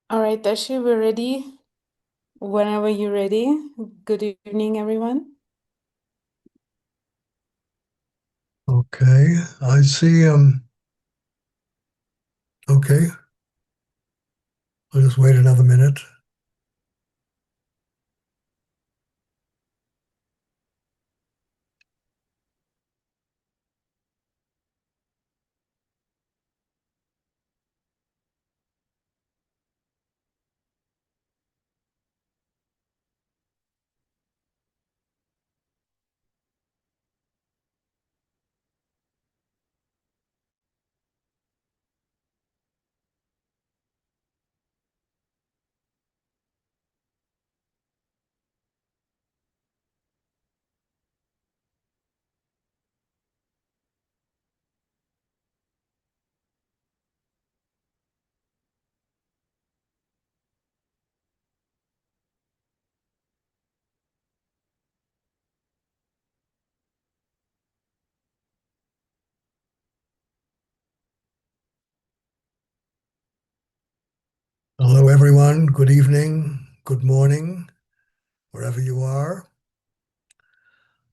All right, Dashi, we're ready whenever you're ready. Good evening, everyone. Okay, I see. Okay, I'll just wait another minute. Hello, everyone. Good evening, good morning, wherever you are.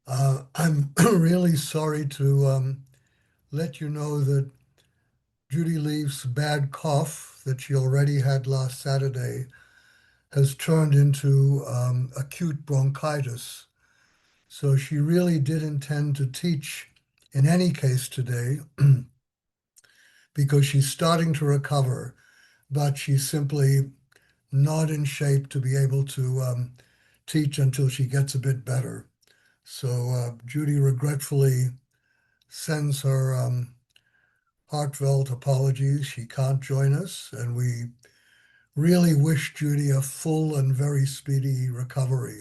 I'm really sorry to let you know that Judy Leaf's bad cough that she already had last Saturday has turned into acute bronchitis. So she really did intend to teach in any case today because she's starting to recover, but she's simply not in shape to be able to teach until she gets a bit better. So Judy regretfully sends her heartfelt apologies. She can't join us, and we really wish Judy a full and very speedy recovery.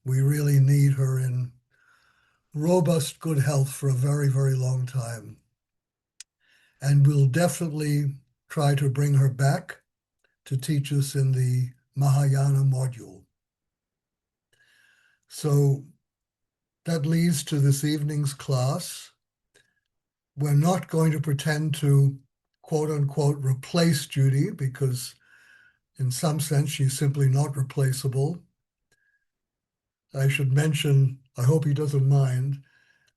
We really need her in robust good health for a very, very long time. And we'll definitely try to bring her back to teach us in the Mahayana module. So that leads to this evening's class. We're not going to pretend to quote unquote replace Judy because in some sense she's simply not replaceable. I should mention, I hope he doesn't mind,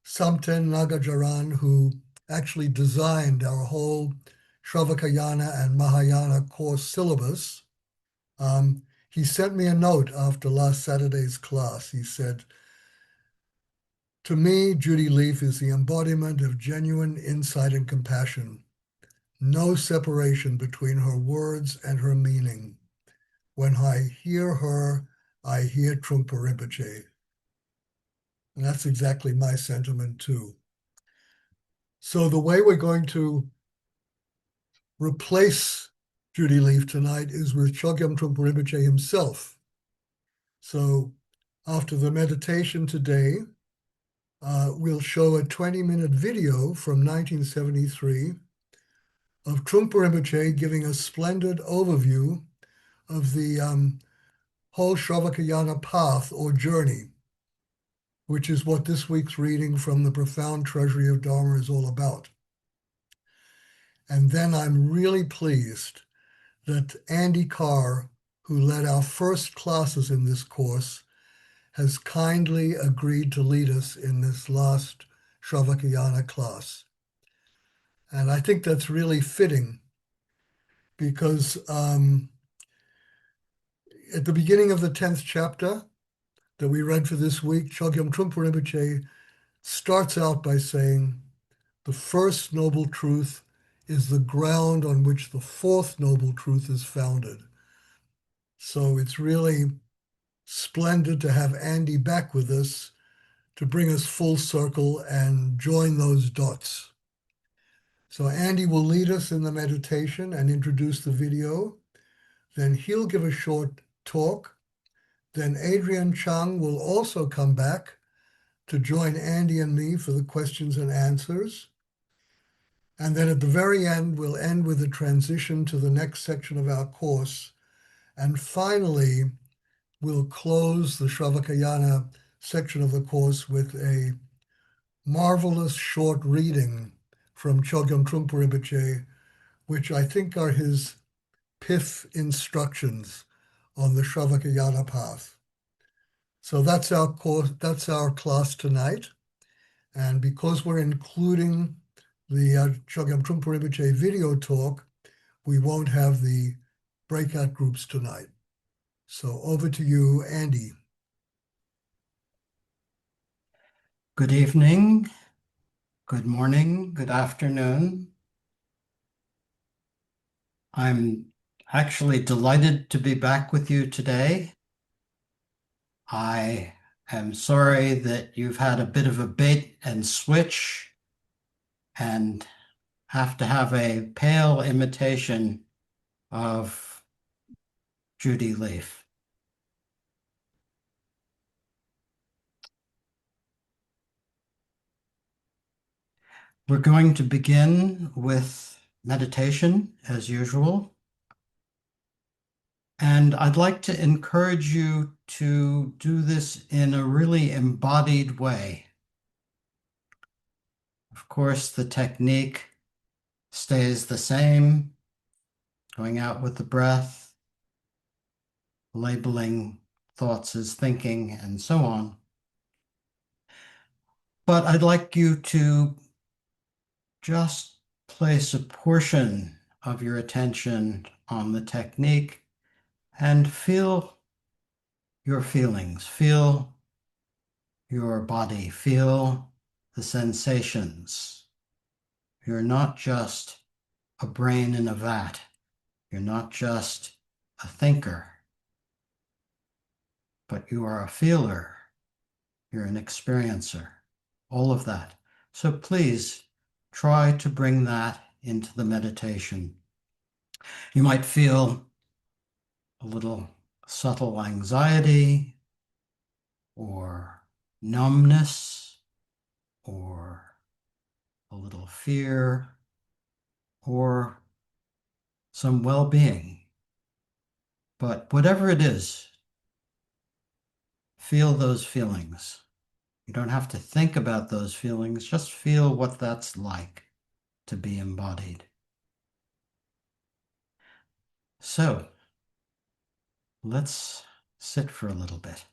Samten Nagajaran, who actually designed our whole Śrāvakayāna and Mahayana course syllabus. He sent me a note after last Saturday's class. He said, "To me, Judy Leaf is the embodiment of genuine insight and compassion. No separation between her words and her meaning. When I hear her, I hear Trungpa Rinpoche." And that's exactly my sentiment too. So the way we're going to replace Judy Leaf tonight is with Chögyam Trungpa Rinpoche himself. So after the meditation today, we'll show a 20-minute video from 1973 of Trungpa Rinpoche giving a splendid overview of the whole Śrāvakayāna path or journey, which is what this week's reading from the Profound Treasury of Dharma is all about. And then I'm really pleased that Andy Carr, who led our first classes in this course, has kindly agreed to lead us in this last Śrāvakayāna class. And I think that's really fitting because at the beginning of the 10th chapter that we read for this week, Chögyam Trungpa Rinpoche starts out by saying, the first noble truth is the ground on which the fourth noble truth is founded. So it's really splendid to have Andy back with us to bring us full circle and join those dots. So Andy will lead us in the meditation and introduce the video. Then he'll give a short talk. Then Adrian Chung will also come back to join Andy and me for the questions and answers. And then at the very end, we'll end with a transition to the next section of our course. And finally, we'll close the Śrāvakayāna section of the course with a marvelous short reading from Chögyam Trungpa Rinpoche, which I think are his pith instructions on the Śrāvakayāna path. So that's our course, that's our class tonight. And because we're including the Chögyam Trungpa Rinpoche video talk, we won't have the breakout groups tonight. So over to you, Andy. Good evening, good morning, good afternoon. I'm actually delighted to be back with you today. I am sorry that you've had a bit of a bait and switch and have to have a pale imitation of Judy Leaf. We're going to begin with meditation as usual. And I'd like to encourage you to do this in a really embodied way. Of course, the technique stays the same, going out with the breath, labeling thoughts as thinking, and so on. But I'd like you to just place a portion of your attention on the technique and feel your feelings, feel your body, feel the sensations. You're not just a brain in a vat. You're not just a thinker, but you are a feeler. You're an experiencer, all of that. So please try to bring that into the meditation. You might feel a little subtle anxiety or numbness or a little fear or some well-being. But whatever it is, feel those feelings. You don't have to think about those feelings, just feel what that's like to be embodied. So, let's sit for a little bit.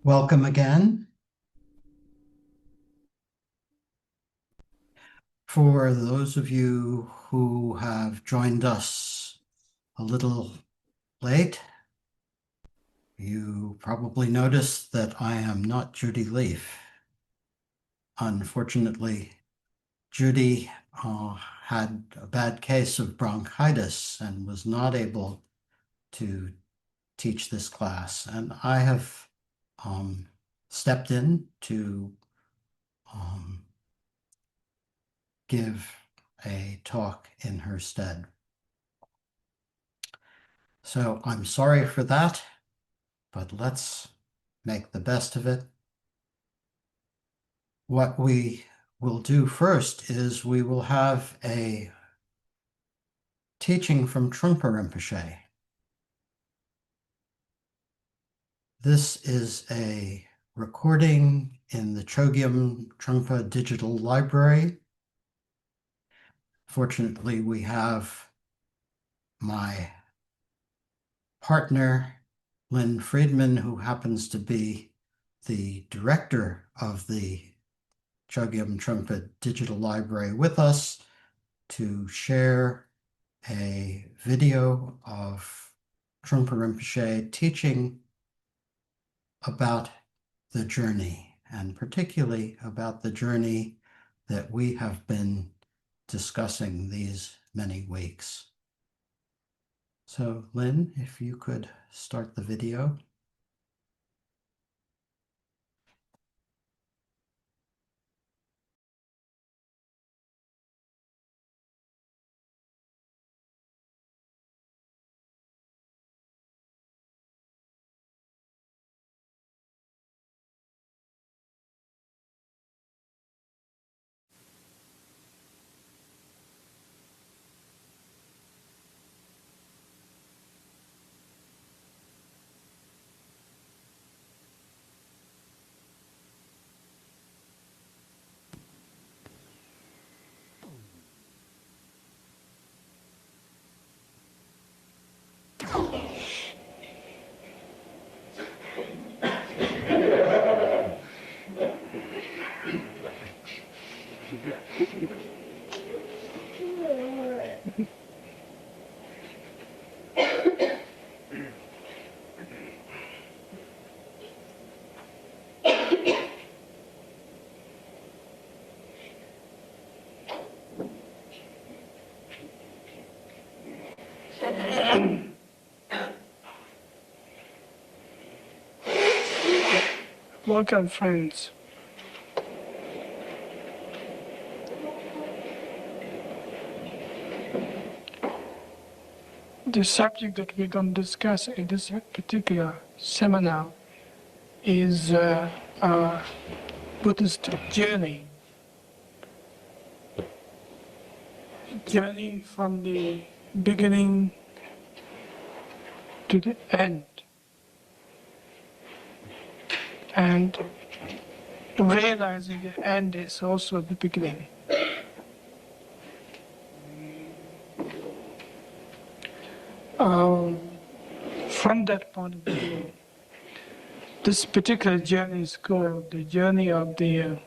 Welcome again. For those of you who have joined us a little late, you probably noticed that I am not Judy Leaf. Unfortunately, Judy had a bad case of bronchitis and was not able to teach this class. And I have stepped in to give a talk in her stead. So I'm sorry for that, but let's make the best of it. What we will do first is we will have a teaching from Trungpa Rinpoche. This is a recording in the Chögyam Trungpa Digital Library. Fortunately, we have my partner, Lynn Friedman, who happens to be the director of the Chögyam Trungpa Digital Library, with us to share a video of Trungpa Rinpoche teaching about the journey, and particularly about the journey that we have been discussing these many weeks. So, Lynn, if you could start the video. Welcome, friends. The subject that we're going to discuss in this particular seminar is our Buddhist journey. Journey from the beginning to the end. And realizing the end is also the beginning. From that point of view, this particular journey is called the journey of the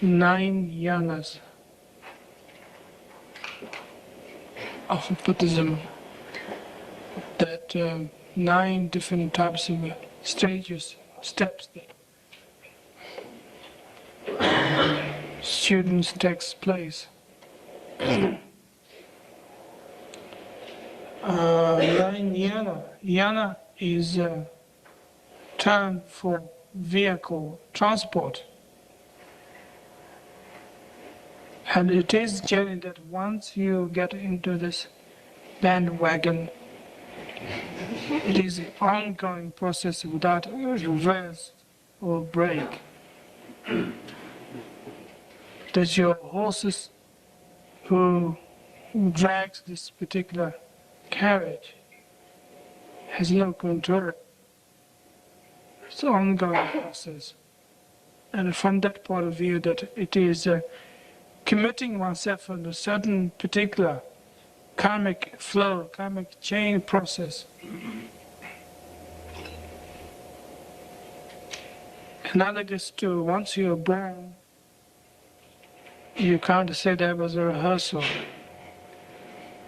9 yanas of Buddhism. That 9 different types of stages, steps that students takes place. 9 yana. Yana is a term for vehicle transport. And it is journey that once you get into this bandwagon, it is an ongoing process without reverse or break. That your horses who drags this particular carriage has no control. It's an ongoing process. And from that point of view, that it is committing oneself in a certain particular karmic flow, karmic chain process. analogous to once you're born, you can't say there was a rehearsal.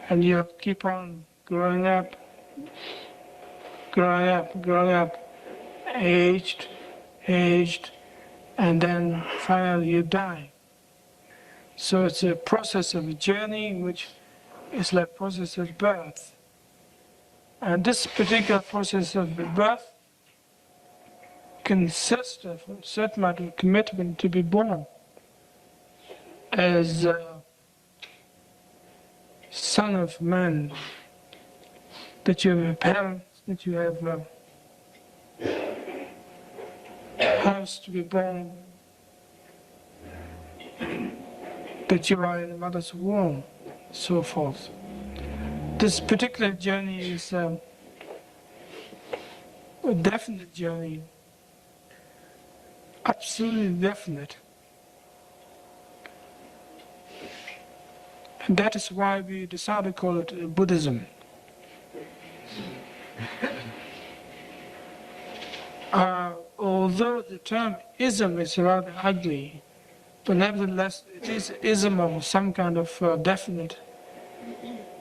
And you keep on growing up, aged, and then finally you die. So it's a process of a journey which is like process of birth. And this particular process of birth consists of a certain amount of commitment to be born as a son of man, that you have parents, that you have a house to be born, that you are in the mother's womb, so forth. This particular journey is a definite journey, absolutely definite. And that is why we decided to call it Buddhism. Although the term ism is rather ugly, but nevertheless it is ism of some kind of definite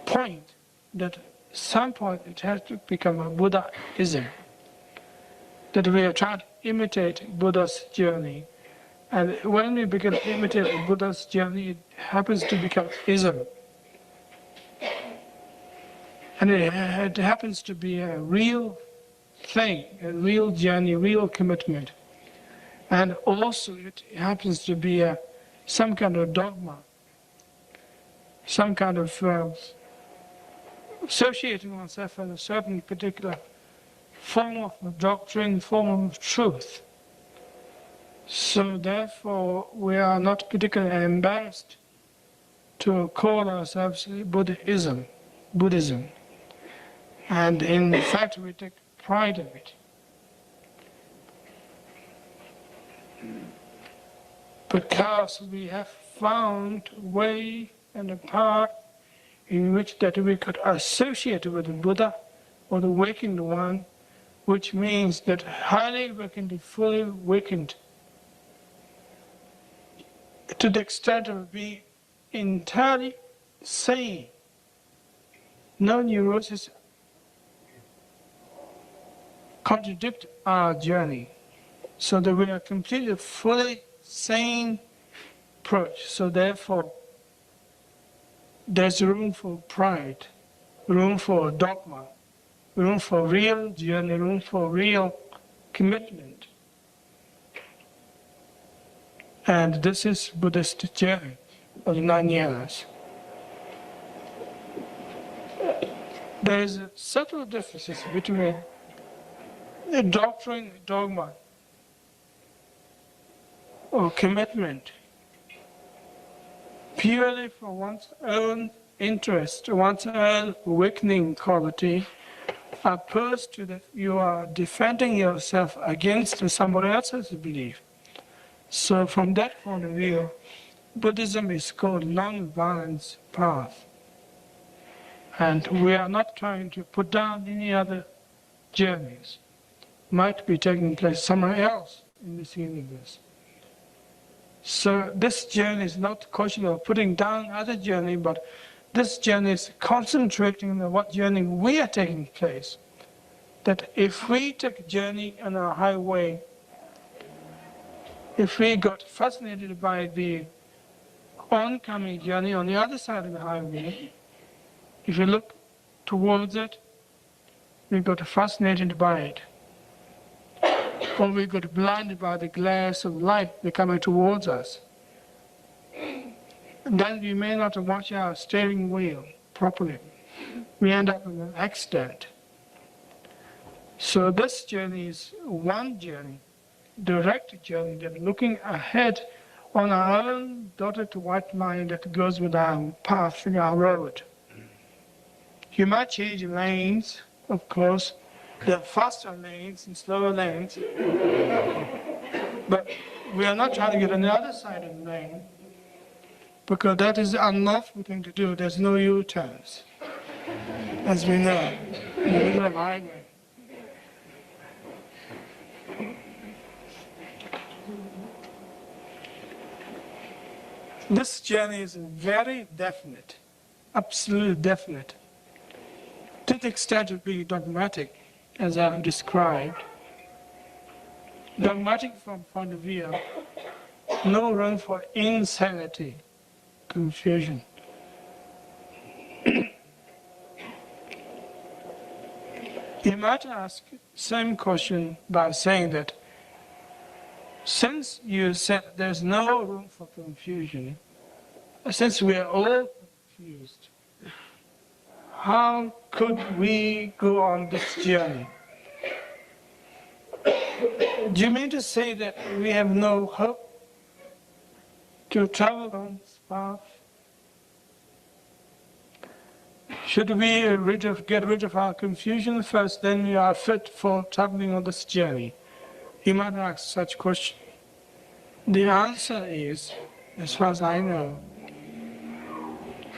point, that at some point it has to become a Buddhism. That we are trying to imitate Buddha's journey. And when we begin to imitate Buddha's journey, it happens to become ism. And it happens to be a real thing, a real journey, real commitment. And also it happens to be some kind of dogma, some kind of associating oneself with a certain particular form of doctrine, form of truth. So therefore we are not particularly embarrassed to call ourselves Buddhism. And in fact we take pride in it. Because we have found a way and a path in which that we could associate with the Buddha or the awakened one, which means that highly awakened, fully awakened, to the extent of being entirely sane, no neurosis contradict our journey, so that we are completely, fully sane approach. So therefore, there's room for pride, room for dogma, room for real journey, room for real commitment. And this is Buddhist journey of 9 years. There is subtle differences between the doctrine, dogma, or commitment, purely for one's own interest, one's own awakening quality, opposed to that you are defending yourself against somebody else's belief. So from that point of view, Buddhism is called non-violence path. And we are not trying to put down any other journeys. Might be taking place somewhere else in this universe. So this journey is not a question of putting down other journey, but this journey is concentrating on what journey we are taking place. That if we take a journey on our highway, if we got fascinated by the oncoming journey on the other side of the highway, if we look towards it, we got fascinated by it. Or we got blinded by the glares of light that coming towards us. Then we may not watch our steering wheel properly. We end up in an accident. So this journey is one journey, direct journey, that looking ahead on our own dotted white line that goes with our path in our road. You might change lanes, of course. There are faster lanes and slower lanes. But we are not trying to get on the other side of the lane, because that is the unlawful thing to do. There's no U-turns, as we know, in the middle of the highway. This journey is very definite, absolutely definite, to the extent of being dogmatic, as I've described. Dogmatic from point of view, no room for insanity, confusion. You might ask same question by saying that since you said there's no room for confusion, since we are all confused, how could we go on this journey? Do you mean to say that we have no hope to travel on this path? Should we get rid of our confusion first, then we are fit for traveling on this journey? You might ask such question. The answer is, as far as I know,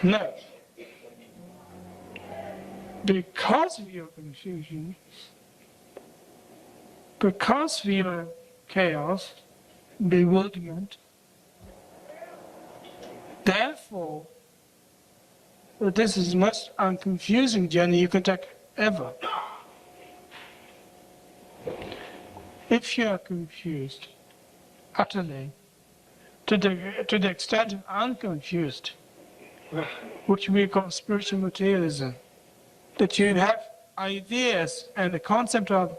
no. Because of your confusion, because of your chaos, bewilderment, therefore, this is the most unconfusing journey you can take ever. If you are confused utterly, to the extent of unconfused, which we call spiritual materialism, that you have ideas and the concept of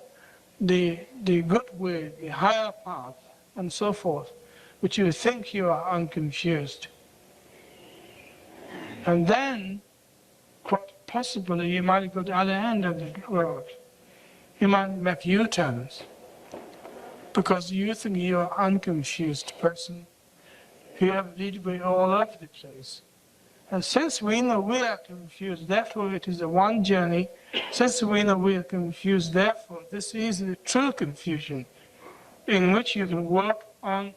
the good way, the higher path, and so forth, which you think you are unconfused. And then, quite possibly, you might go to the other end of the road. You might make U-turns, because you think you are an unconfused person. You have lead way all over the place. And since we know we are confused, therefore it is a one journey. Since we know we are confused, therefore this is the true confusion, in which you can walk on,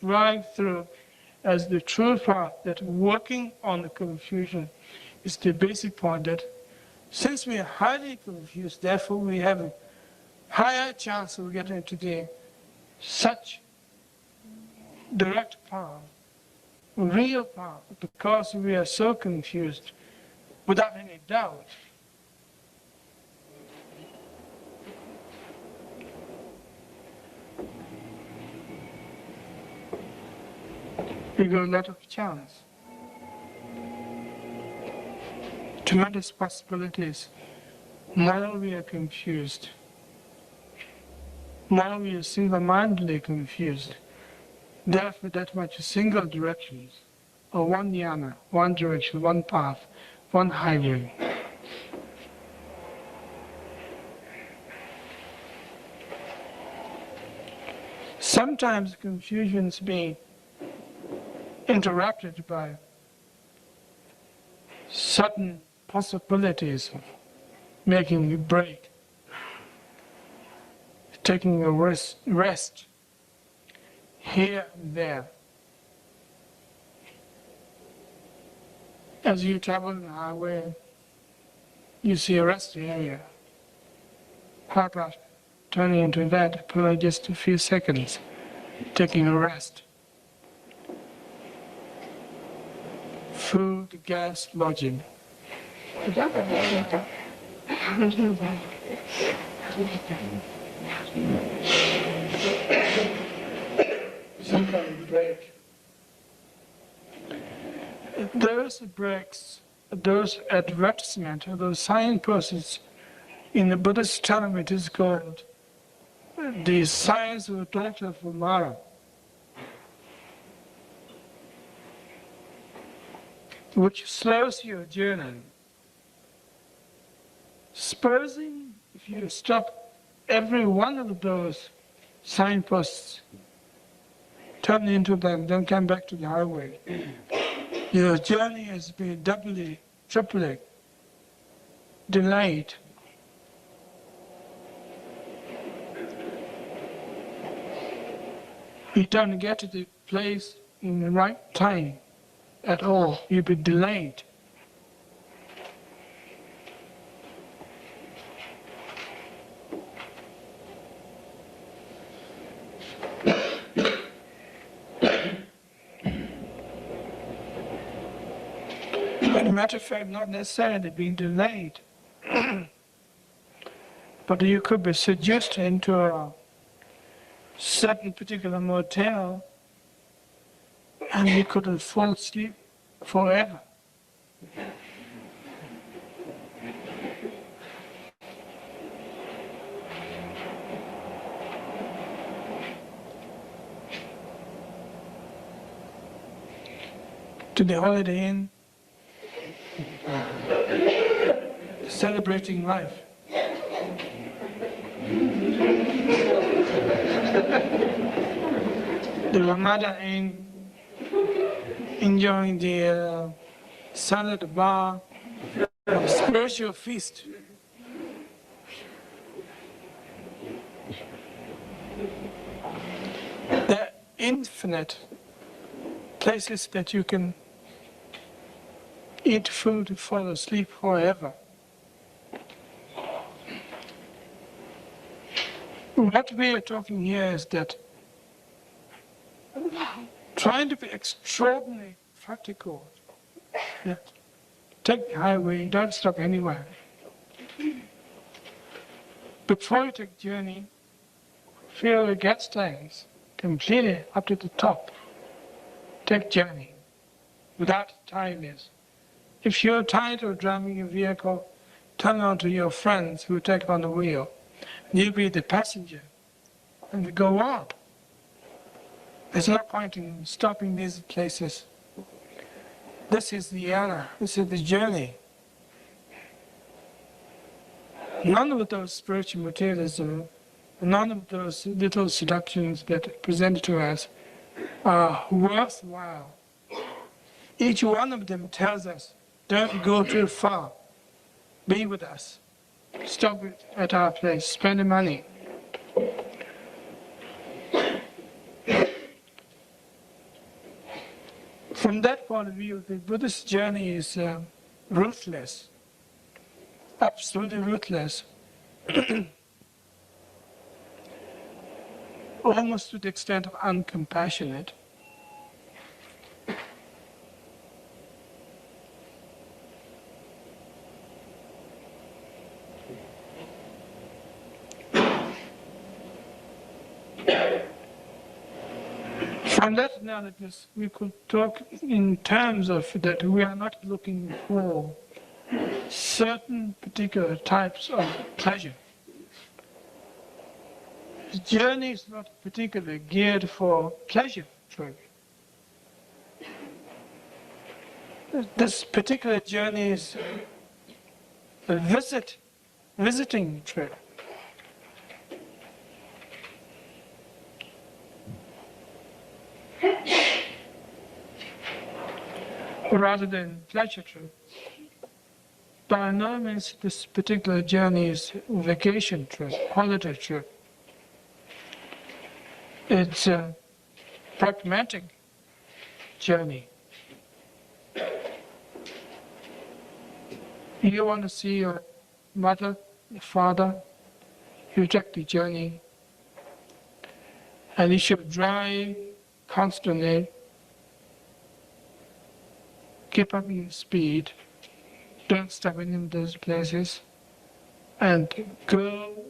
drive through as the true path, that working on the confusion is the basic point, that since we are highly confused, therefore we have a higher chance of getting into the such direct path, real path, because we are so confused, without any doubt. We got a lot of chance. Tremendous possibilities. Now we are confused. Now we are single-mindedly confused. Therefore, that much single directions, or one jnana, one direction, one path, one highway. Sometimes confusions being interrupted by sudden possibilities of making a break, taking a rest here and there. As you travel on the highway, you see a rest area. How about turning into that for just a few seconds, taking a rest? Food, gas, lodging. Some kind of break. Those breaks, those advertisements, those signposts in the Buddhist term, it is called the signs of Dr. Mara. Which slows your journey. Supposing if you stop every one of those signposts, turn into them, then come back to the highway, your journey has been doubly, triply delayed. You don't get to the place in the right time at all. You'll be delayed. a matter of fact, not necessarily being delayed, but you could be seduced into a certain particular motel and you couldn't fall asleep forever. To the Holiday Inn, celebrating life. The Ramada Inn, enjoying the salad bar, spiritual feast. There are infinite places that you can eat food and fall asleep forever. What we are talking here is that trying to be extraordinarily practical. Yeah. Take the highway, don't stop anywhere. Before you take journey, fill your gas tanks completely up to the top. Take journey without tiredness. If you're tired of driving your vehicle, turn on to your friends who take on the wheel. You be the passenger and go on. There's no point in stopping these places. This is the yana, this is the journey. None of those spiritual materialism, none of those little seductions that are presented to us are worthwhile. Each one of them tells us, don't go too far. Be with us. Stop at our place. Spend the money. From that point of view, the Buddhist journey is ruthless. Absolutely ruthless. Almost to the extent of uncompassionate. From that analysis, we could talk in terms of that we are not looking for certain particular types of pleasure. The journey is not particularly geared for pleasure trip. This particular journey is a visiting trip. Rather than pleasure trip. By no means this particular journey is a vacation trip, holiday trip. It's a pragmatic journey. You want to see your mother, your father, you take the journey. And you should drive constantly. Keep up your speed, don't stop in those places, and go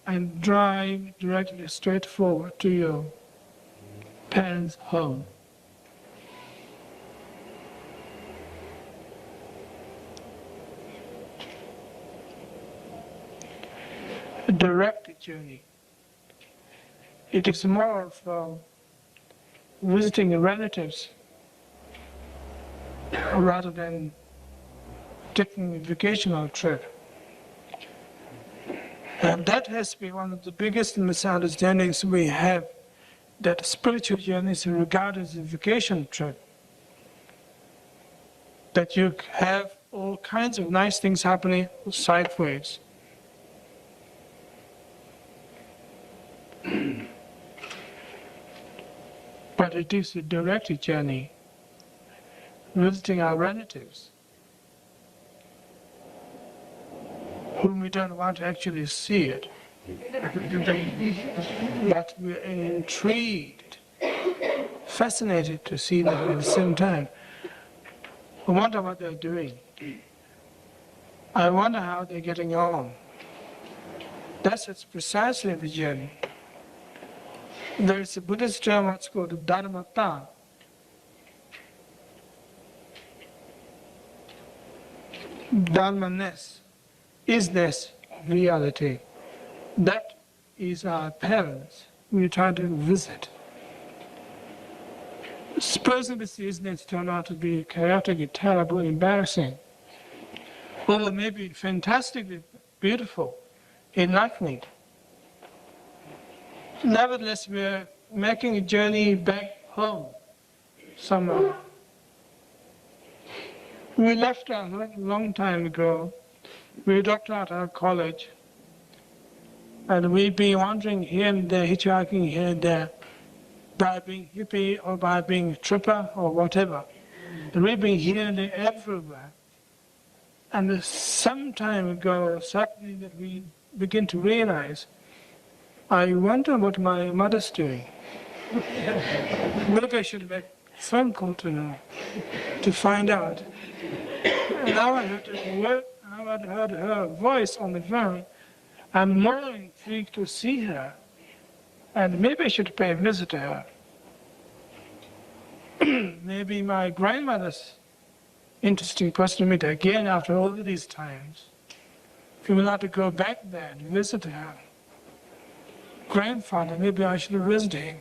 and drive directly straight forward to your parents' home. A direct journey. It is more of visiting relatives rather than taking a vacational trip. And that has been one of the biggest misunderstandings we have, that spiritual journey is regarded as a vacation trip. That you have all kinds of nice things happening sideways. But it is a direct journey. Visiting our relatives, whom we don't want to actually see it. But we're intrigued, fascinated to see them at the same time. I wonder what they're doing. I wonder how they're getting on. That's precisely the journey. There's a Buddhist term what's called Dharmata. Dharmaness, isness, reality. That is our parents we try to visit. Supposing this isness turned out to be chaotic, terrible, embarrassing, or maybe fantastically beautiful, enlightening. Nevertheless, we're making a journey back home somehow. We left a long time ago. We dropped out of college. And we've been wandering here and there, hitchhiking here and there, by being hippie or by being tripper or whatever. And we've been here and there everywhere. And some time ago, suddenly that we begin to realize, I wonder what my mother's doing. Maybe I should make a phone call to her to find out. And now I heard her voice on the phone. I'm more intrigued to see her, and maybe I should pay a visit to her. Maybe my grandmother's interesting person to meet again after all of these times. If you will have to go back there and visit her. Grandfather, maybe I should visit him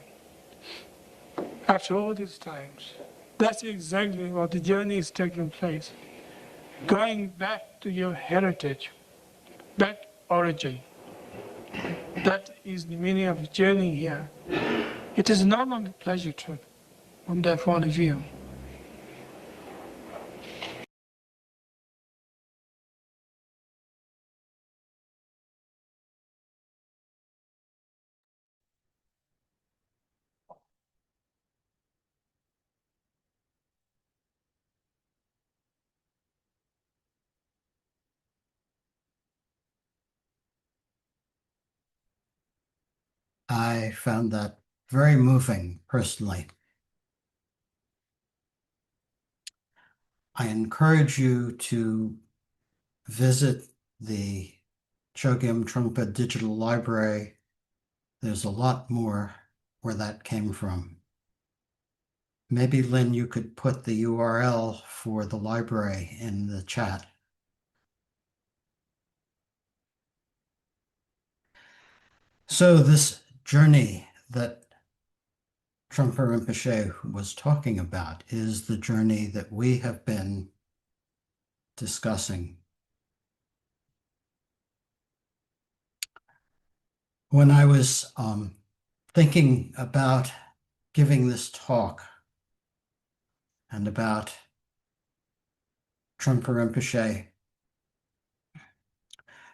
after all these times. That's exactly what the journey is taking place. Going back to your heritage, back origin. That is the meaning of the journey here. It is no longer a pleasure trip from that point of view. I found that very moving personally. I encourage you to visit the Chögyam Trungpa Digital Library. There's a lot more where that came from. Maybe, Lynn, you could put the URL for the library in the chat. So this journey that Trungpa Rinpoche was talking about is the journey that we have been discussing. When I was thinking about giving this talk and about Trungpa Rinpoche, I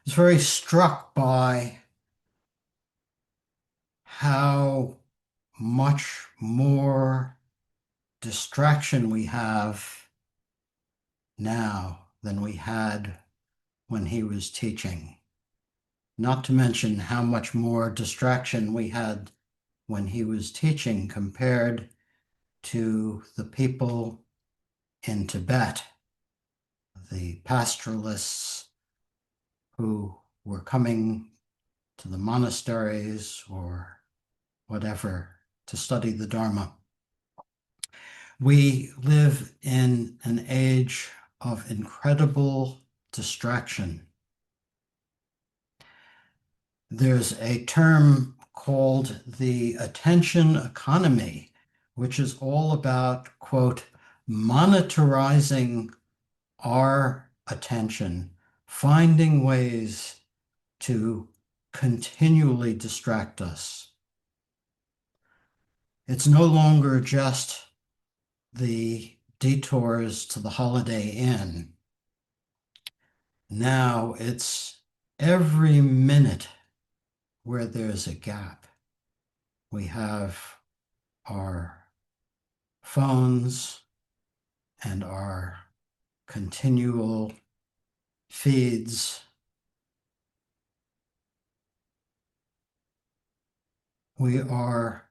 was very struck by how much more distraction we have now than we had when he was teaching. Not to mention how much more distraction we had when he was teaching compared to the people in Tibet, the pastoralists who were coming to the monasteries or whatever to study the Dharma. We live in an age of incredible distraction. There's a term called the attention economy, which is all about, quote, monetizing our attention, finding ways to continually distract us. It's no longer just the detours to the Holiday Inn. Now it's every minute where there's a gap. We have our phones and our continual feeds. We are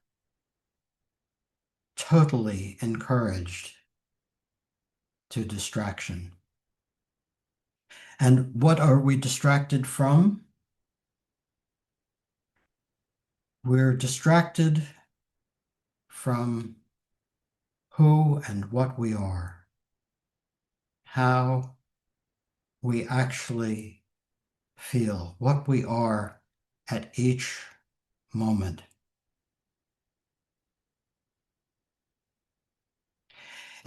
totally encouraged to distraction. And what are we distracted from? We're distracted from who and what we are, how we actually feel, what we are at each moment.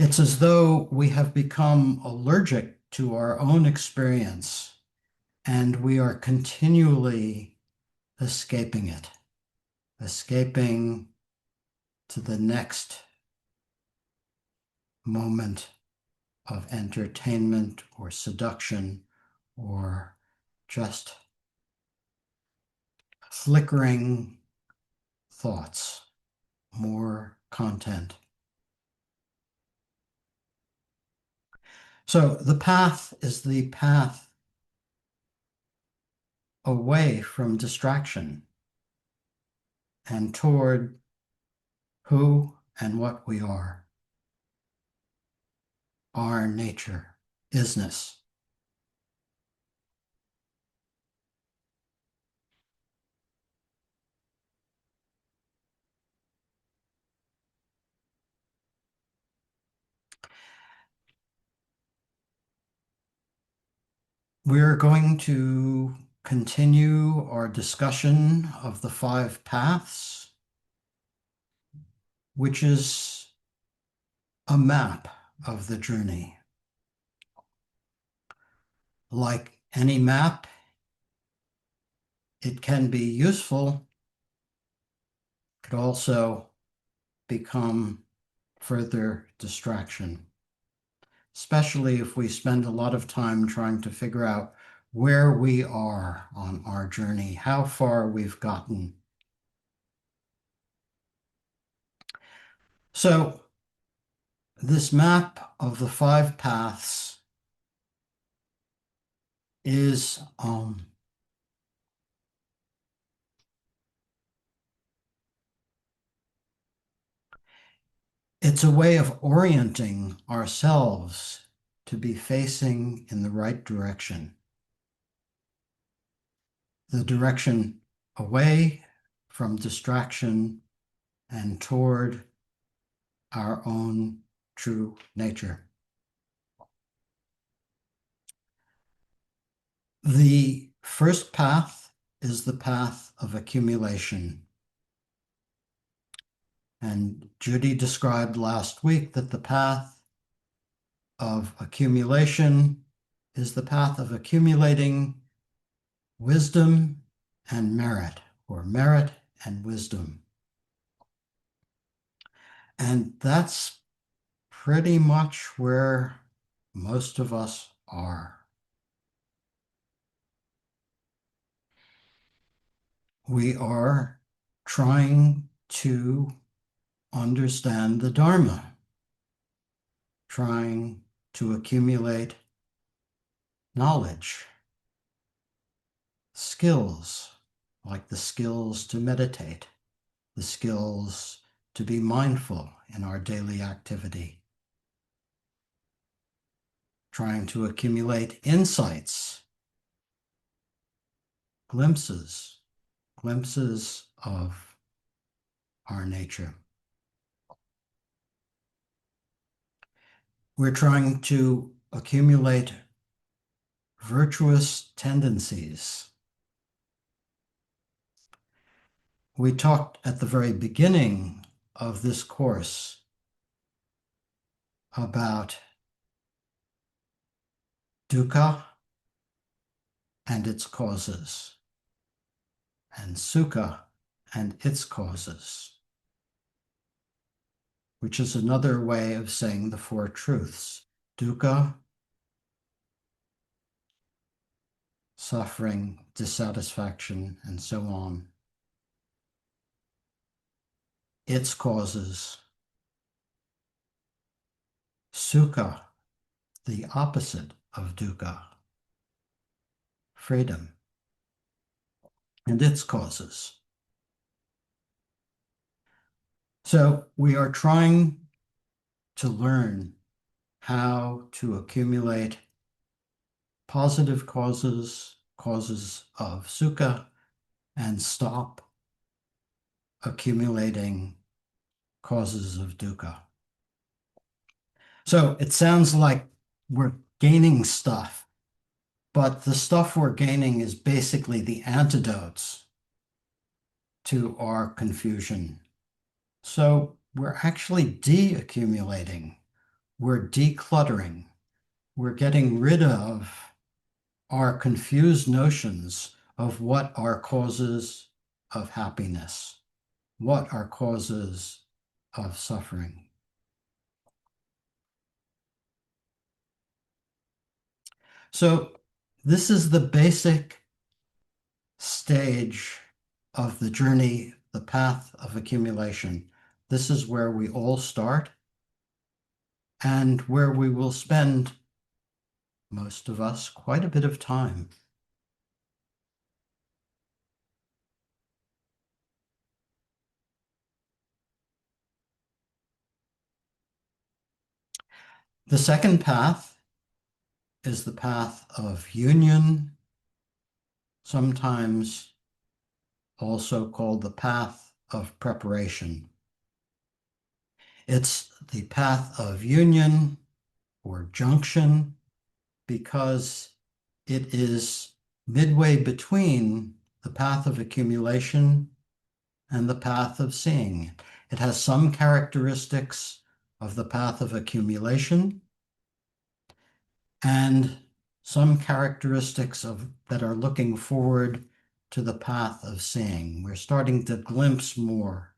It's as though we have become allergic to our own experience and we are continually escaping it, escaping to the next moment of entertainment or seduction or just flickering thoughts, more content. So the path is the path away from distraction and toward who and what we are, our nature, isness. We're going to continue our discussion of the 5 paths, which is a map of the journey. Like any map, it can be useful, could also become further distraction, especially if we spend a lot of time trying to figure out where we are on our journey, how far we've gotten. So this map of the 5 paths is it's a way of orienting ourselves to be facing in the right direction. The direction away from distraction and toward our own true nature. The first path is the path of accumulation. And Judy described last week that the path of accumulation is the path of accumulating wisdom and merit, or merit and wisdom. And that's pretty much where most of us are. We are trying to understand the Dharma, trying to accumulate knowledge, skills, like the skills to meditate, the skills to be mindful in our daily activity, trying to accumulate insights, glimpses of our nature. We're trying to accumulate virtuous tendencies. We talked at the very beginning of this course about dukkha and its causes, and sukha and its causes, which is another way of saying the 4 truths. Dukkha, suffering, dissatisfaction, and so on. Its causes. Sukha, the opposite of dukkha, freedom, and its causes. So we are trying to learn how to accumulate positive causes, causes of sukha, and stop accumulating causes of dukkha. So it sounds like we're gaining stuff, but the stuff we're gaining is basically the antidotes to our confusion. So we're actually de-accumulating, we're decluttering, we're getting rid of our confused notions of what are causes of happiness, what are causes of suffering. So this is the basic stage of the journey, the path of accumulation. This is where we all start and where we will spend, most of us, quite a bit of time. The second path is the path of union, sometimes also called the path of preparation. It's the path of union or junction because it is midway between the path of accumulation and the path of seeing. It has some characteristics of the path of accumulation and some characteristics that are looking forward to the path of seeing. We're starting to glimpse more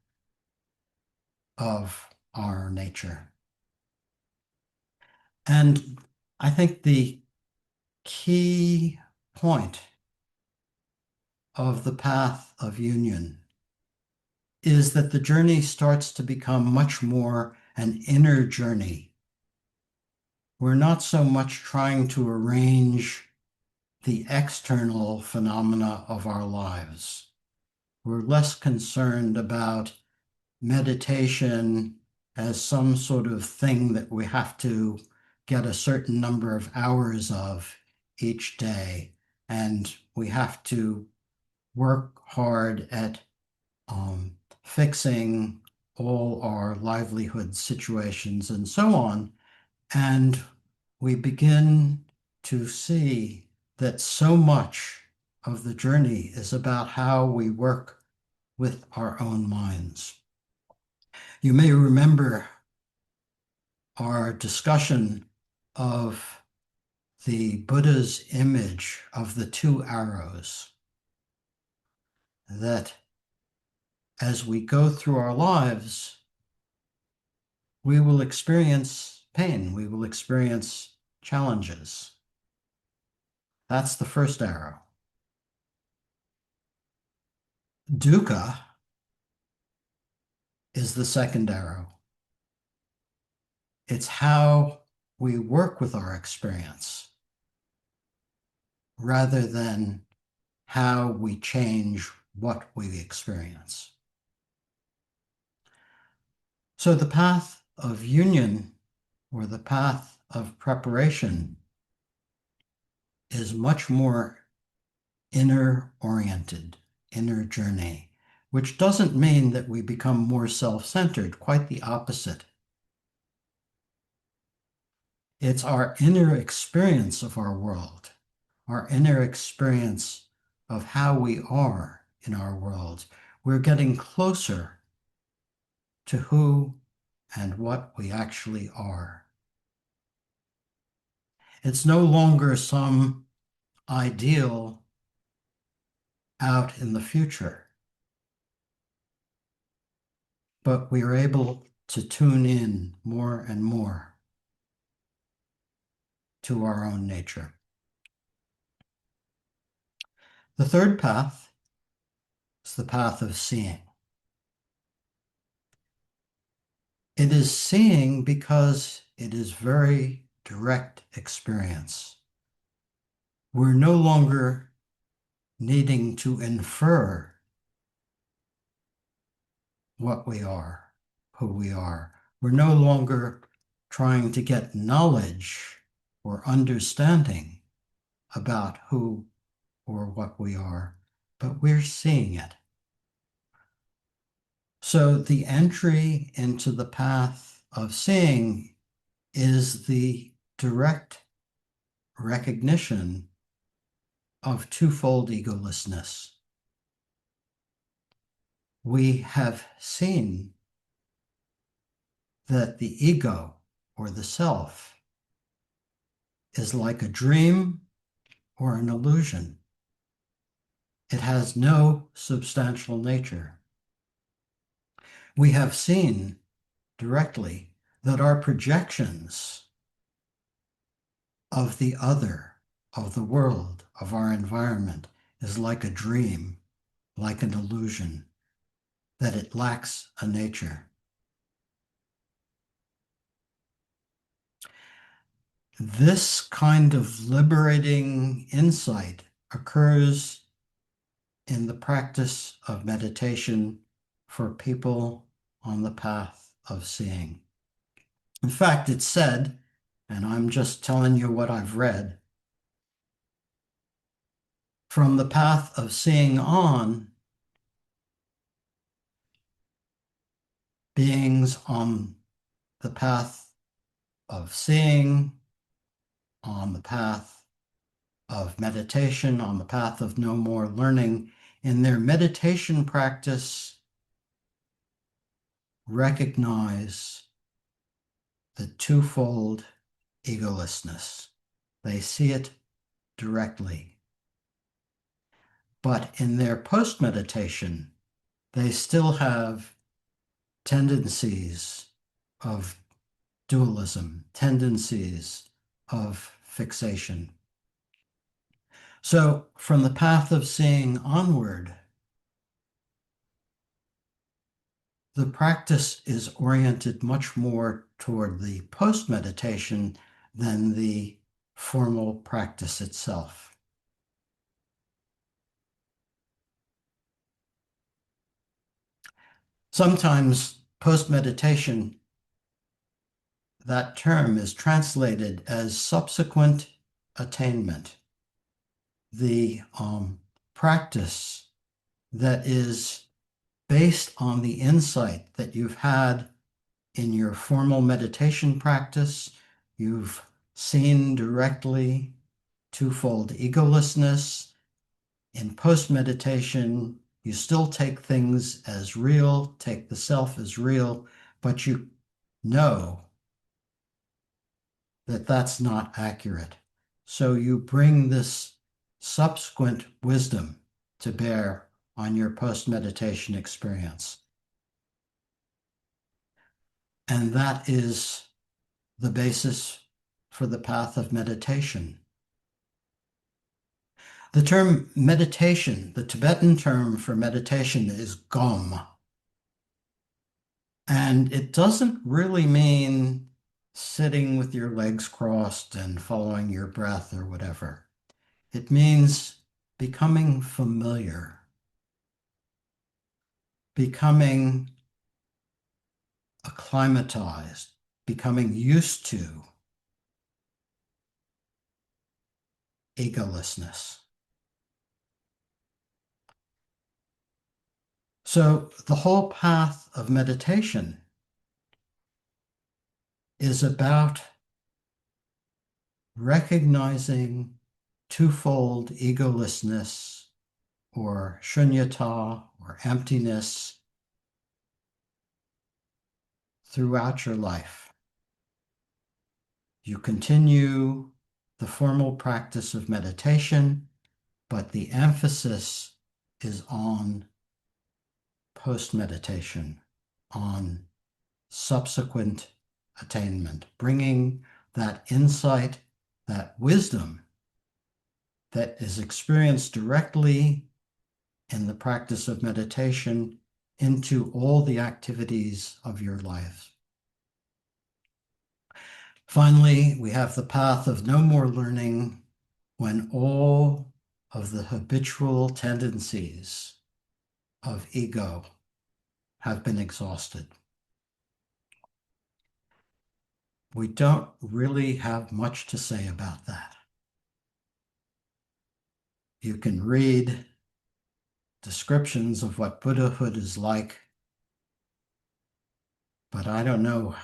of our nature. And I think the key point of the path of union is that the journey starts to become much more an inner journey. We're not so much trying to arrange the external phenomena of our lives. We're less concerned about meditation as some sort of thing that we have to get a certain number of hours of each day, and we have to work hard at fixing all our livelihood situations and so on. And we begin to see that so much of the journey is about how we work with our own minds. You may remember our discussion of the Buddha's image of the two arrows, that as we go through our lives, we will experience pain, we will experience challenges. That's the first arrow. Dukkha is the second arrow. It's how we work with our experience rather than how we change what we experience. So the path of union or the path of preparation is much more inner-oriented, inner journey, which doesn't mean that we become more self-centered, quite the opposite. It's our inner experience of our world, our inner experience of how we are in our world. We're getting closer to who and what we actually are. It's no longer some ideal out in the future, but we are able to tune in more and more to our own nature. The third path is the path of seeing. It is seeing because it is very direct experience. We're no longer needing to infer what we are, who we are. We're no longer trying to get knowledge or understanding about who or what we are, but we're seeing it. So the entry into the path of seeing is the direct recognition of twofold egolessness. We have seen that the ego, or the self, is like a dream or an illusion. It has no substantial nature. We have seen directly that our projections of the other, of the world, of our environment, is like a dream, like an illusion, that it lacks a nature. This kind of liberating insight occurs in the practice of meditation for people on the path of seeing. In fact, it's said, and I'm just telling you what I've read, from the path of seeing on, beings on the path of seeing, on the path of meditation, on the path of no more learning, in their meditation practice, recognize the twofold egolessness. They see it directly. But in their post-meditation, they still have tendencies of dualism, tendencies of fixation. So from the path of seeing onward, the practice is oriented much more toward the post-meditation than the formal practice itself. Sometimes post-meditation, that term is translated as subsequent attainment. The practice that is based on the insight that you've had in your formal meditation practice. You've seen directly twofold egolessness. In post-meditation, you still take things as real, take the self as real, but you know that that's not accurate. So you bring this subsequent wisdom to bear on your post-meditation experience. And that is the basis for the path of meditation. The term meditation, the Tibetan term for meditation is gom. And it doesn't really mean sitting with your legs crossed and following your breath or whatever. It means becoming familiar, becoming acclimatized, becoming used to egolessness. So the whole path of meditation is about recognizing twofold egolessness or shunyata or emptiness throughout your life. You continue the formal practice of meditation, but the emphasis is on post-meditation, on subsequent attainment, bringing that insight, that wisdom that is experienced directly in the practice of meditation into all the activities of your life. Finally, we have the path of no more learning, when all of the habitual tendencies of ego have been exhausted. we don't really have much to say about that. You can read descriptions of what Buddhahood is like, but I don't know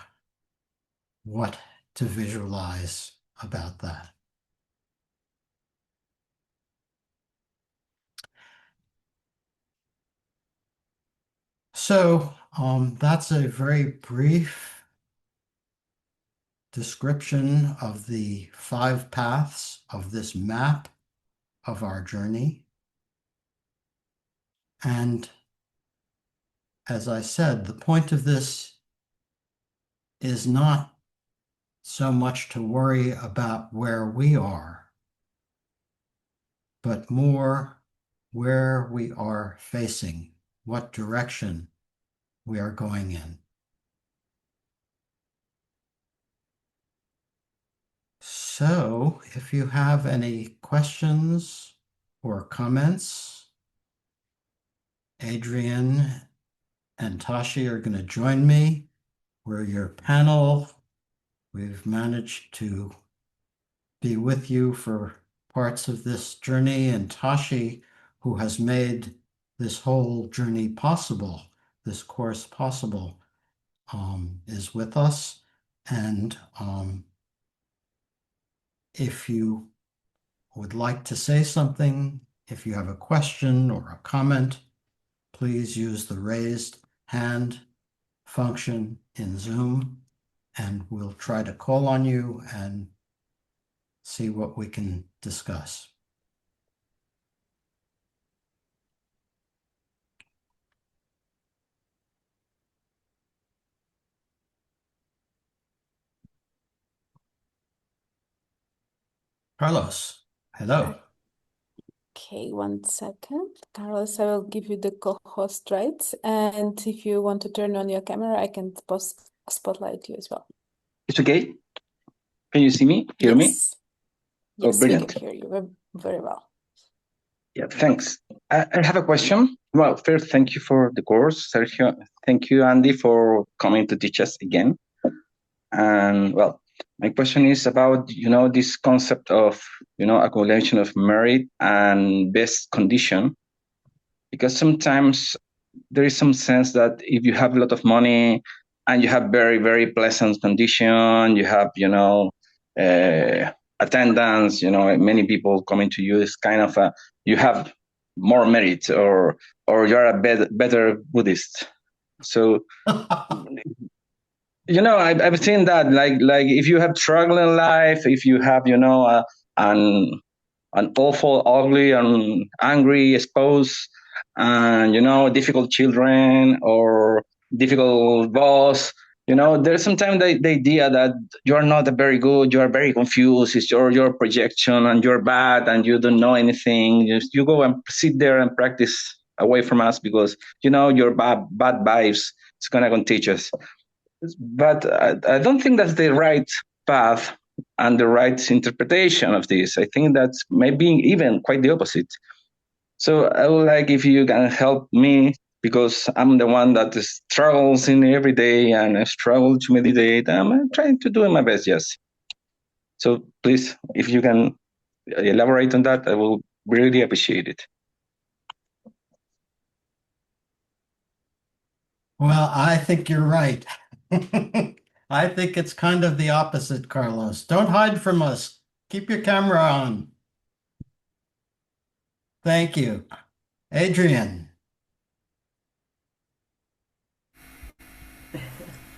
what to visualize about that. So that's a very brief description of the 5 paths of this map of our journey. And as I said, the point of this is not so much to worry about where we are, but more where we are facing, what direction we are going in. So if you have any questions or comments, Adrian and Tashi are going to join me. We're your panel. We've managed to be with you for parts of this journey, and Tashi, who has made this whole journey possible, this course possible, is with us. And if you would like to say something, if you have a question or a comment, please use the raised hand function in Zoom, and we'll try to call on you and see what we can discuss. Carlos, hello. Okay, 1 second. Carlos, I will give you the co-host rights. And if you want to turn on your camera, I can spotlight you as well. It's okay? Can you see me, hear me? Yes. Yes, we brilliant. can hear you very well. Yeah, thanks. I have a question. Well, first, thank you for the course, Sergio. Thank you, Andy, for coming to teach us again. And well, my question is about, this concept of, accumulation of merit and best condition, because sometimes there is some sense that if you have a lot of money and you have very, very pleasant condition, you have, attendance, many people coming to you, is kind of you have more merit, or you're a better Buddhist. So, I've seen that, like if you have struggle in life, if you have, an awful, ugly, and angry spouse, and difficult children or difficult boss, there's sometimes the idea that you're not very good, you're very confused, it's your projection, and you're bad, and you don't know anything. You go and sit there and practice away from us because your bad vibes is gonna contagious us. But I don't think that's the right path and the right interpretation of this. I think that's maybe even quite the opposite. So I would like if you can help me, because I'm the one that struggles in every day, and I struggle to meditate. I'm trying to do my best, yes. So please, if you can elaborate on that, I will really appreciate it. Well, I think you're right. I think it's kind of the opposite, Carlos. Don't hide from us. Keep your camera on. Thank you. Adrian.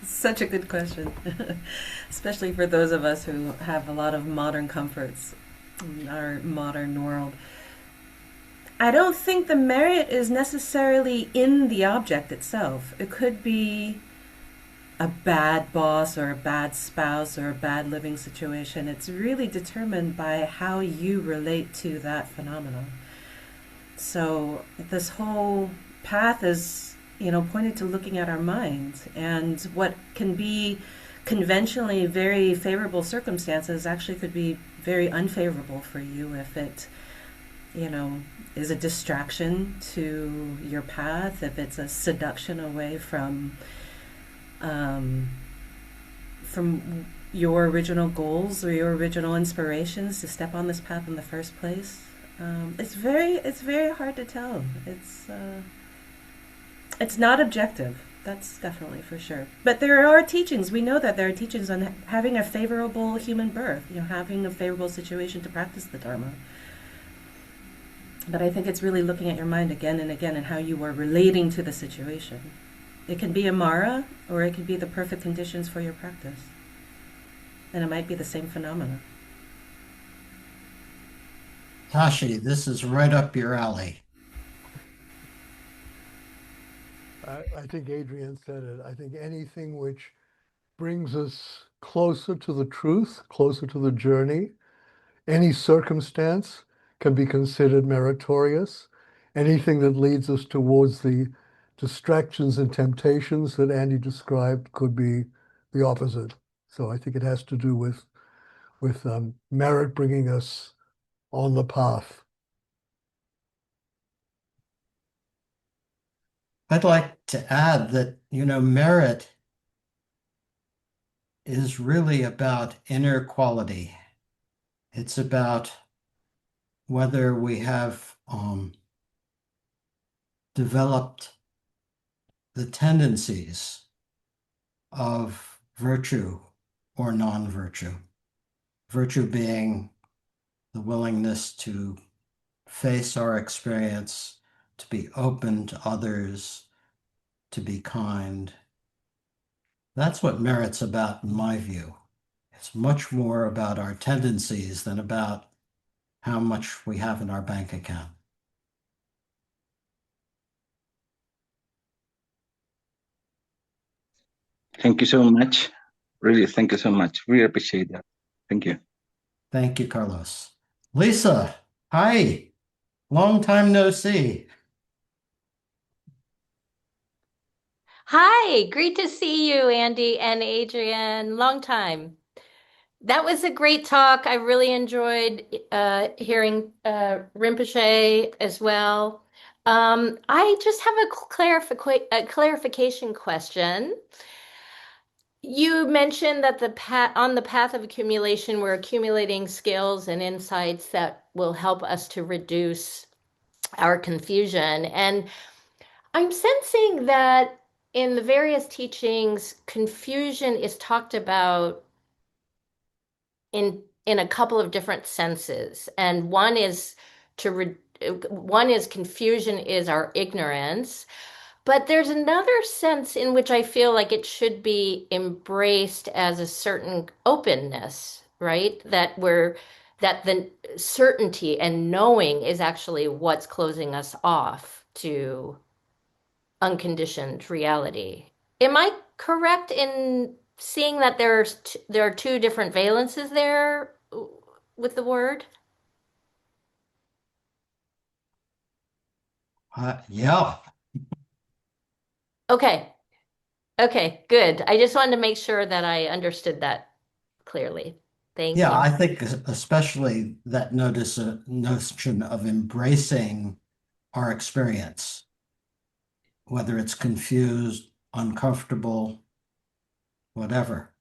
Such a good question, especially for those of us who have a lot of modern comforts in our modern world. I don't think the merit is necessarily in the object itself. It could be a bad boss or a bad spouse or a bad living situation. It's really determined by how you relate to that phenomenon. So this whole path is, pointed to looking at our minds, and what can be conventionally very favorable circumstances actually could be very unfavorable for you if it, is a distraction to your path, if it's a seduction away from your original goals or your original inspirations to step on this path in the first place? It's very hard to tell. It's not objective. That's definitely for sure. But there are teachings. We know that there are teachings on having a favorable human birth. Having a favorable situation to practice the Dharma. But I think it's really looking at your mind again and again and how you are relating to the situation. It can be a Mara, or it can be the perfect conditions for your practice. And it might be the same phenomena. Tashi, this is right up your alley. I think Adrian said it. I think anything which brings us closer to the truth, closer to the journey, any circumstance can be considered meritorious. Anything that leads us towards the distractions and temptations that Andy described could be the opposite. So I think it has to do with merit bringing us on the path. I'd like to add that, merit is really about inner quality. It's about whether we have developed the tendencies of virtue or non-virtue. Virtue being the willingness to face our experience, to be open to others, to be kind. That's what merit's about, in my view. It's much more about our tendencies than about how much we have in our bank account. Thank you so much. Really, thank you so much. We appreciate that. Thank you. Thank you, Carlos. Lisa, hi. Long time no see. Hi, great to see you, Andy and Adrian. Long time. That was a great talk. I really enjoyed hearing Rinpoche as well. I just have a clarification question. You mentioned that on the path of accumulation, we're accumulating skills and insights that will help us to reduce our confusion. And I'm sensing that in the various teachings, confusion is talked about in a couple of different senses. And one is confusion is our ignorance. But there's another sense in which I feel like it should be embraced as a certain openness, right? That the certainty and knowing is actually what's closing us off to unconditioned reality. Am I correct in seeing that there are two different valences there with the word? Yeah. Okay. Okay, good. I just wanted to make sure that I understood that clearly. Thank Yeah, you. I think especially that notion of embracing our experience, whether it's confused, uncomfortable, whatever.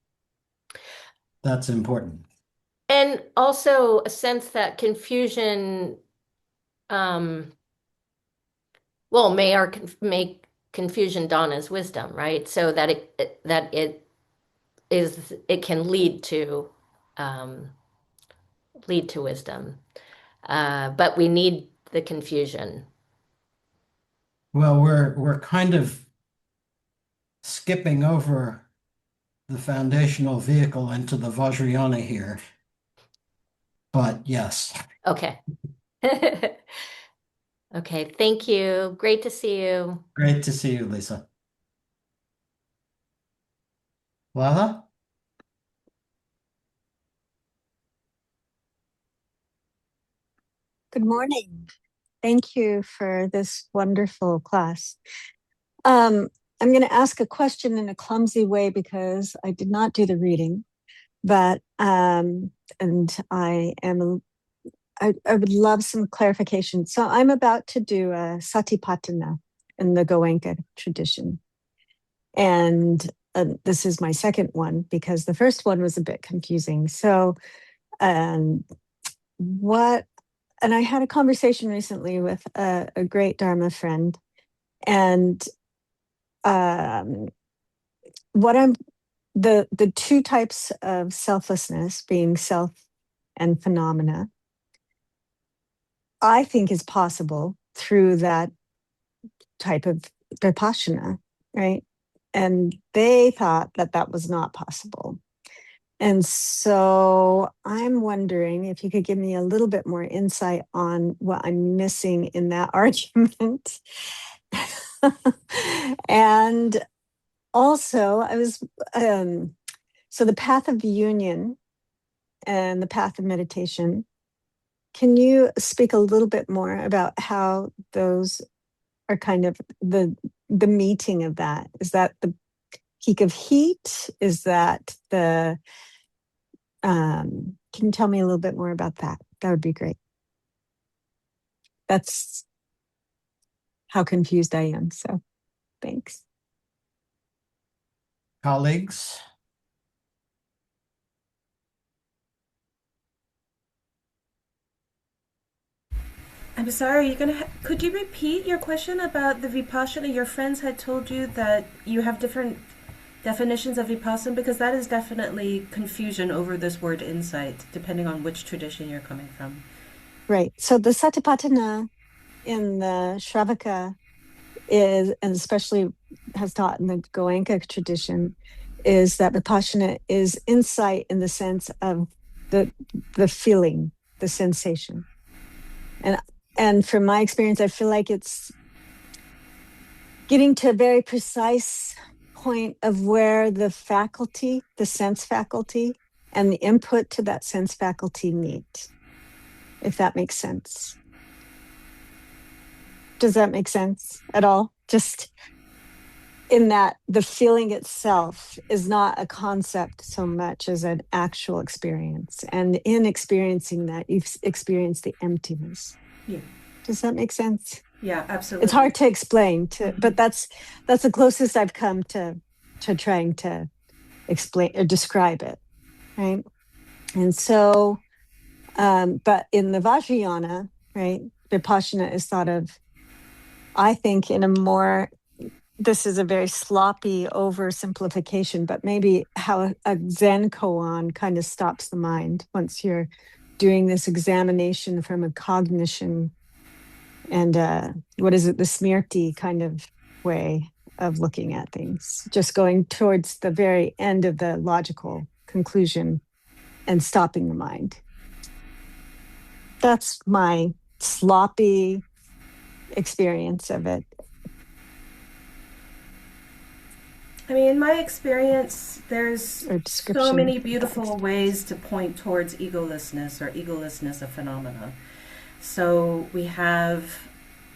That's important. And also a sense that confusion, make confusion dawn as wisdom, right? So that it can lead to wisdom. But we need the confusion. Well, we're kind of skipping over the foundational vehicle into the Vajrayana here. But yes. Okay. Okay, thank you. Great to see you. Great to see you, Lisa. Lala? Good morning. Thank you for this wonderful class. I'm going to ask a question in a clumsy way because I did not do the reading, but and I would love some clarification. So I'm about to do a satipatthana in the Goenka tradition. And this is my second one because the first one was a bit confusing. So, and I had a conversation recently with a great Dharma friend, and what I'm the two types of selflessness, being self and phenomena, I think is possible through that type of vipassana, right? And they thought that that was not possible. And so I'm wondering if you could give me a little bit more insight on what I'm missing in that argument. And also, I was, so the path of union and the path of meditation, can you speak a little bit more about how those are kind of the meeting of that? Is that the peak of heat? Is that the, can you tell me a little bit more about that? That would be great. That's how confused I am. So thanks. Colleagues? I'm sorry, could you repeat your question about the Vipassana? Your friends had told you that you have different definitions of Vipassana, because that is definitely confusion over this word insight, depending on which tradition you're coming from. Right. So the Satipatthana in the Śrāvaka is, and especially has taught in the Goenka tradition, is that Vipassana is insight in the sense of the feeling, the sensation. And from my experience, I feel like it's getting to a very precise point of where the faculty, the sense faculty, and the input to that sense faculty meet, if that makes sense. Does that make sense at all? Just in that the feeling itself is not a concept so much as an actual experience. And in experiencing that, you've experienced the emptiness. Yeah. Does that make sense? Yeah, absolutely. It's hard to explain, but that's the closest I've come to trying to explain or describe it, right? And so, but in the Vajrayana, right, Vipassana is thought of, I think, in a more, this is a very sloppy oversimplification, but maybe how a Zen koan kind of stops the mind once you're doing this examination from a cognition and what is it, the smrti kind of way of looking at things, just going towards the very end of the logical conclusion and stopping the mind. That's my sloppy experience of it. I mean, in my experience, there's so many beautiful ways to point towards egolessness or egolessness of phenomena. So we have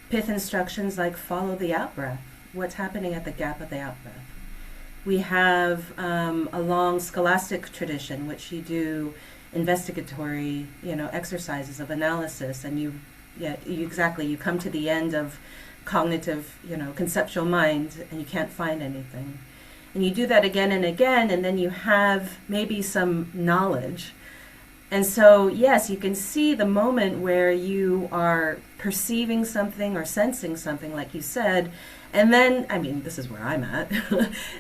pith instructions like follow the out-breath. What's happening at the gap of the out-breath? We have a long scholastic tradition, which you do investigatory, exercises of analysis, and you come to the end of cognitive, conceptual mind, and you can't find anything. And you do that again and again, and then you have maybe some knowledge. And so, yes, you can see the moment where you are perceiving something or sensing something, like you said, and then, I mean, this is where I'm at.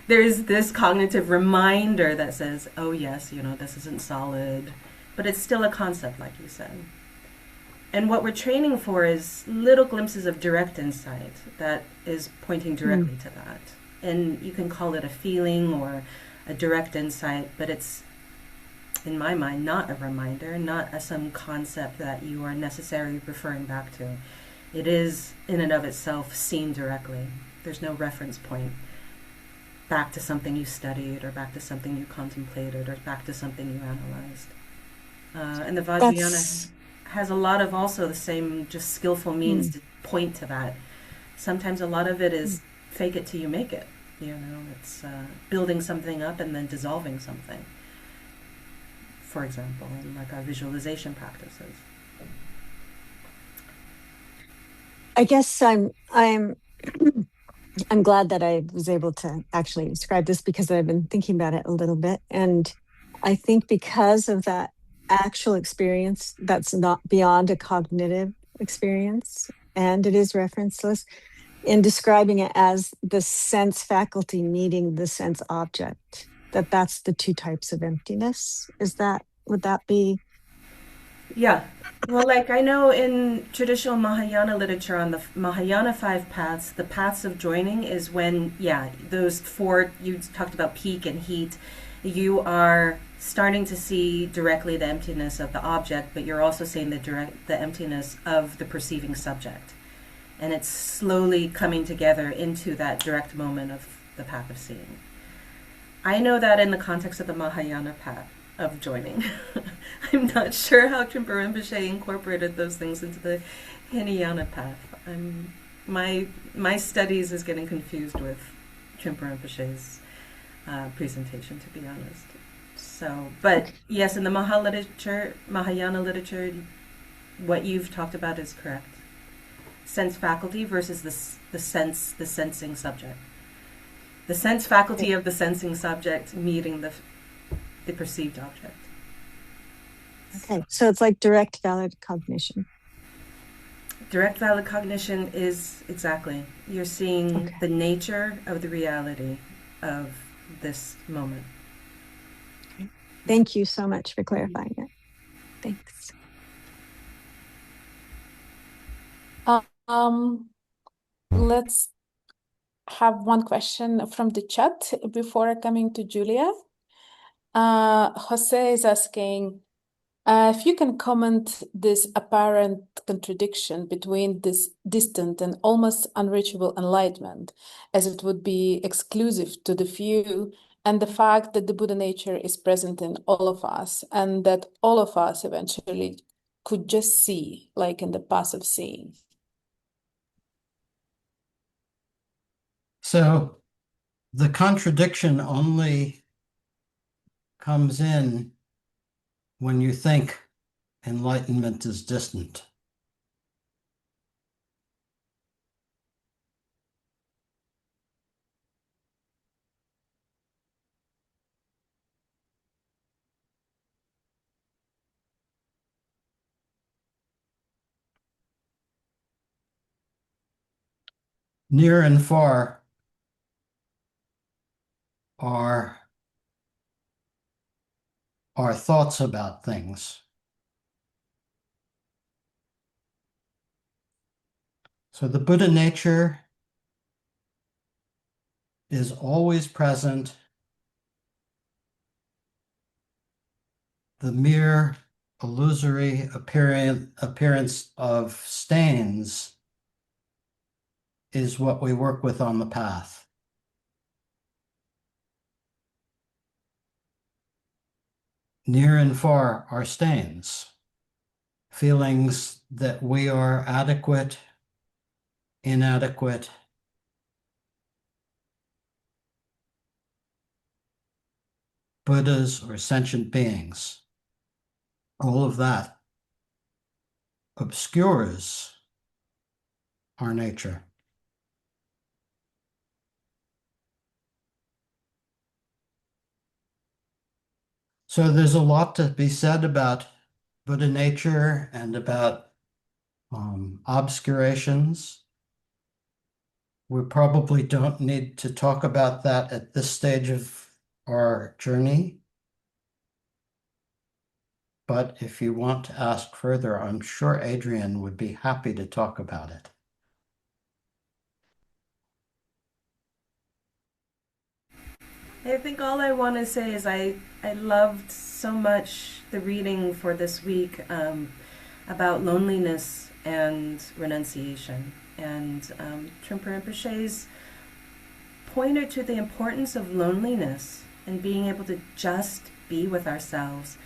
There's this cognitive reminder that says, oh, yes, this isn't solid, but it's still a concept, like you said. And what we're training for is little glimpses of direct insight that is pointing directly to that. And you can call it a feeling or a direct insight, but it's, in my mind, not a reminder, not some concept that you are necessarily referring back to. It is, in and of itself, seen directly. There's no reference point back to something you studied or back to something you contemplated or back to something you analyzed. And the Vajrayana has a lot of also the same just skillful means to point to that. Sometimes a lot of it is fake it till you make it. It's building something up and then dissolving something. For example, in like our visualization practices. I guess I'm I'm glad that I was able to actually describe this because I've been thinking about it a little bit. And I think because of that actual experience that's not beyond a cognitive experience, and it is referenceless, in describing it as the sense faculty meeting the sense object, that's the two types of emptiness. Would that be? Yeah. Well, like I know in traditional Mahayana literature on the Mahayana five paths, the paths of joining is when, yeah, those four, you talked about peak and heat, you are starting to see directly the emptiness of the object, but you're also seeing the emptiness of the perceiving subject. And it's slowly coming together into that direct moment of the path of seeing. I know that in the context of the Mahayana path of joining. I'm not sure how Trungpa Rinpoche incorporated those things into the Hinayana path. My studies is getting confused with Trungpa Rinpoche's presentation, to be honest. So, but yes, in the Mahayana literature, what you've talked about is correct. Sense faculty versus the sensing subject. The sense faculty of the sensing subject meeting the perceived object. Okay, so it's like direct valid cognition. Direct valid cognition is exactly, you're seeing the nature of the reality of this moment. Okay. Thank you so much for clarifying it. Thanks. Let's have one question from the chat before coming to Julia. Jose is asking if you can comment this apparent contradiction between this distant and almost unreachable enlightenment, as it would be exclusive to the few, and the fact that the Buddha nature is present in all of us, and that all of us eventually could just see, like in the passive seeing. So the contradiction only comes in when you think enlightenment is distant. Near and far are our thoughts about things. So the Buddha nature is always present. The mere illusory appearance of stains is what we work with on the path. Near and far are stains, feelings that we are adequate, inadequate, Buddhas or sentient beings. All of that obscures our nature. So there's a lot to be said about Buddha nature and about obscurations. We probably don't need to talk about that at this stage of our journey. But if you want to ask further, I'm sure Adrian would be happy to talk about it. I think all I want to say is I loved so much the reading for this week about loneliness and renunciation. And Trungpa Rinpoche's pointed to the importance of loneliness and being able to just be with ourselves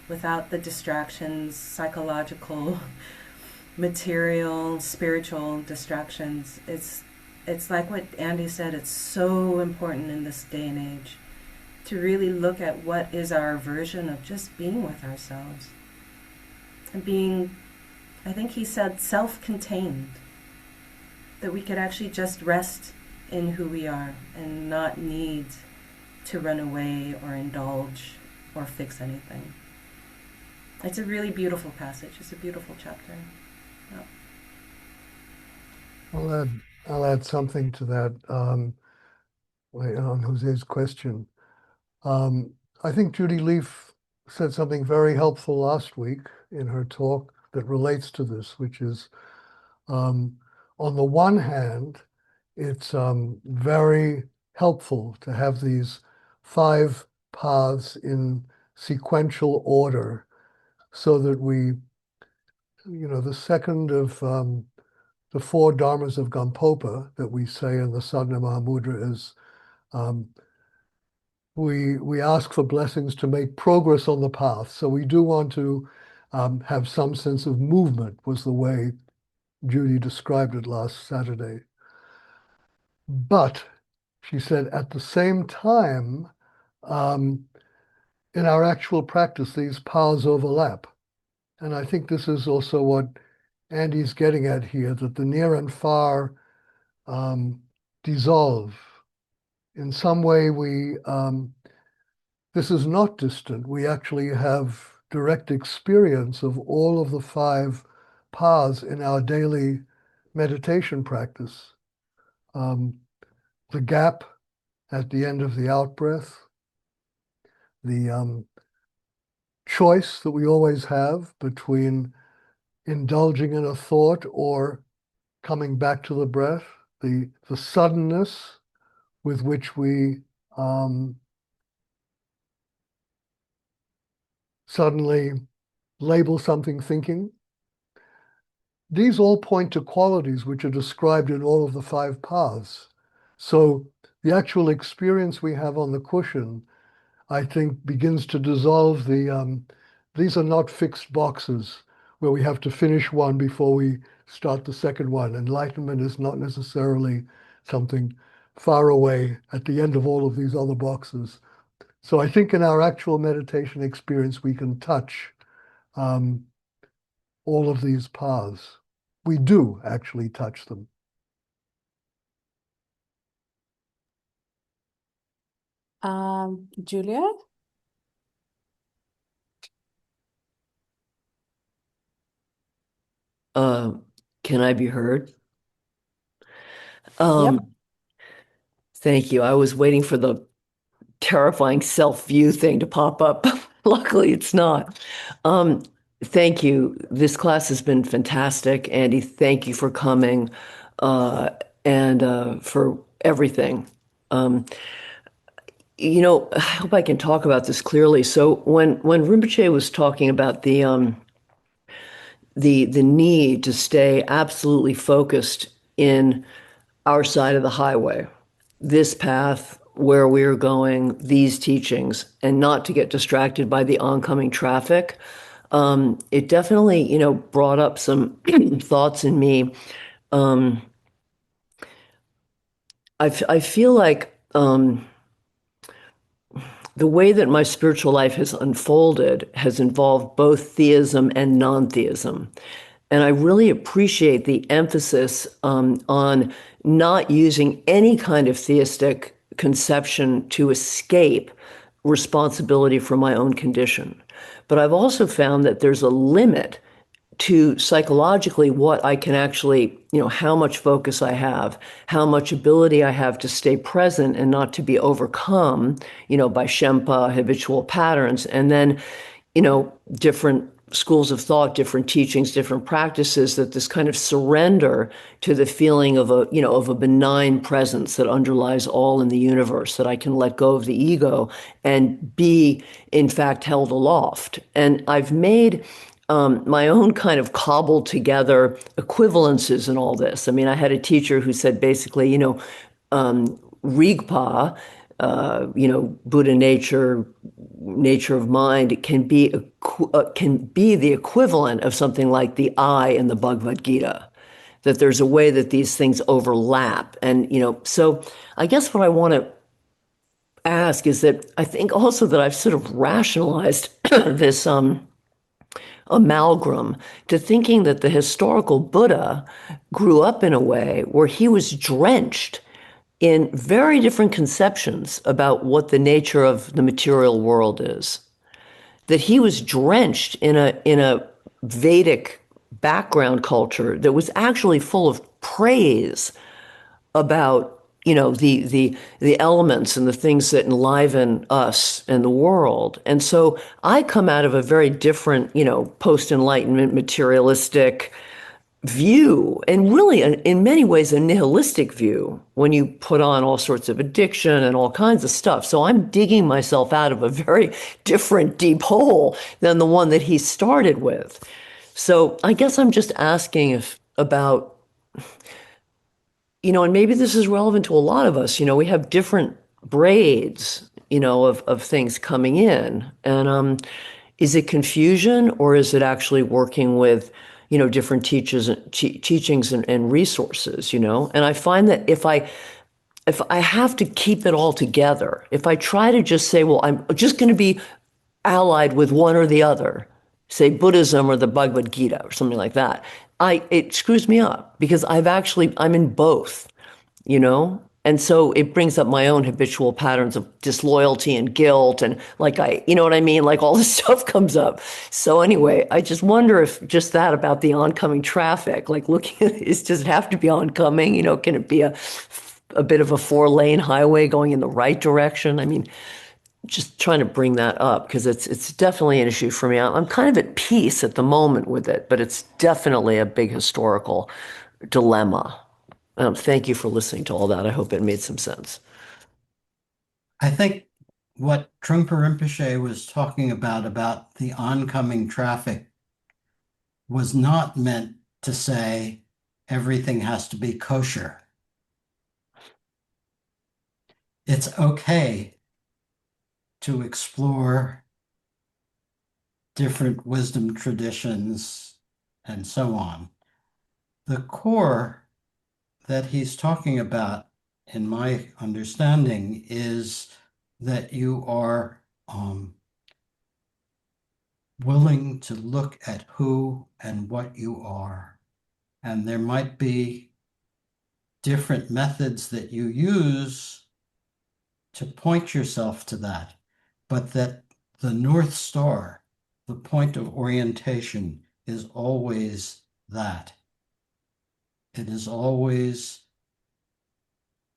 without the distractions, psychological, material, spiritual distractions. It's like what Andy said, it's so important in this day and age to really look at what is our version of just being with ourselves. And being, I think he said, self-contained. That we could actually just rest in who we are and not need to run away or indulge or fix anything. It's a really beautiful passage. It's a beautiful chapter. Yeah. I'll add something to that on Jose's question. I think Judy Leaf said something very helpful last week in her talk that relates to this, which is, on the one hand, it's very helpful to have these 5 paths in sequential order so that we, the second of the 4 dharmas of Gampopa that we say in the Sadhana Mahamudra is we ask for blessings to make progress on the path. So we do want to have some sense of movement, was the way Judy described it last Saturday. But she said at the same time, in our actual practice, these paths overlap. And I think this is also what Andy's getting at here, that the near and far dissolve. In some way, this is not distant. We actually have direct experience of all of the 5 paths in our daily meditation practice. The gap at the end of the out-breath, the choice that we always have between indulging in a thought or coming back to the breath, the suddenness with which we suddenly label something thinking. These all point to qualities which are described in all of the 5 paths. So the actual experience we have on the cushion, I think, begins to dissolve these are not fixed boxes where we have to finish one before we start the second one. Enlightenment is not necessarily something far away at the end of all of these other boxes. So I think in our actual meditation experience, we can touch all of these paths. We do actually touch them. Julia? Can I be heard? Yep. Thank you. I was waiting for the terrifying self-view thing to pop up. Luckily, it's not. Thank you. This class has been fantastic. Andy, thank you for coming and for everything. I hope I can talk about this clearly. So when Rinpoche was talking about the need to stay absolutely focused in our side of the highway, this path, where we're going, these teachings, and not to get distracted by the oncoming traffic, it definitely, brought up some thoughts in me. I feel like the way that my spiritual life has unfolded has involved both theism and non-theism. And I really appreciate the emphasis on not using any kind of theistic conception to escape responsibility for my own condition. But I've also found that there's a limit to psychologically what I can actually, how much focus I have, how much ability I have to stay present and not to be overcome, by Shempa, habitual patterns. And then, different schools of thought, different teachings, different practices, that this kind of surrender to the feeling of a benign presence that underlies all in the universe, that I can let go of the ego and be, in fact, held aloft. And I've made my own kind of cobbled together equivalences in all this. I mean, I had a teacher who said basically, Rigpa, Buddha nature of mind can be the equivalent of something like the I in the Bhagavad Gita. That there's a way that these things overlap, and so I guess what I want to ask is that I think also that I've sort of rationalized this amalgam to thinking that the historical Buddha grew up in a way where he was drenched in very different conceptions about what the nature of the material world is. That he was drenched in a Vedic background culture that was actually full of praise about the elements and the things that enliven us and the world. And so I come out of a very different, post-enlightenment materialistic view, and really in many ways a nihilistic view when you put on all sorts of addiction and all kinds of stuff. So I'm digging myself out of a very different deep hole than the one that he started with. So I guess I'm just asking about, and maybe this is relevant to a lot of us, we have different braids, of things coming in. And is it confusion, or is it actually working with different teachings and resources, And I find that if I have to keep it all together, if I try to just say, well, I'm just going to be allied with one or the other, say Buddhism or the Bhagavad Gita or something like that, it screws me up because I'm in both, And so it brings up my own habitual patterns of disloyalty and guilt. And you know what I mean? Like all this stuff comes up. So anyway, I just wonder if just that about the oncoming traffic, like looking at it, does it have to be oncoming? Can it be a bit of a 4-lane highway going in the right direction? I mean, just trying to bring that up because it's definitely an issue for me. I'm kind of at peace at the moment with it, but it's definitely a big historical dilemma. Thank you for listening to all that. I hope it made some sense. I think what Trungpa Rinpoche was talking about the oncoming traffic was not meant to say everything has to be kosher. It's okay to explore different wisdom traditions and so on. The core that he's talking about, in my understanding, is that you are willing to look at who and what you are. And there might be different methods that you use to point yourself to that, but that the North Star, the point of orientation, is always that. It is always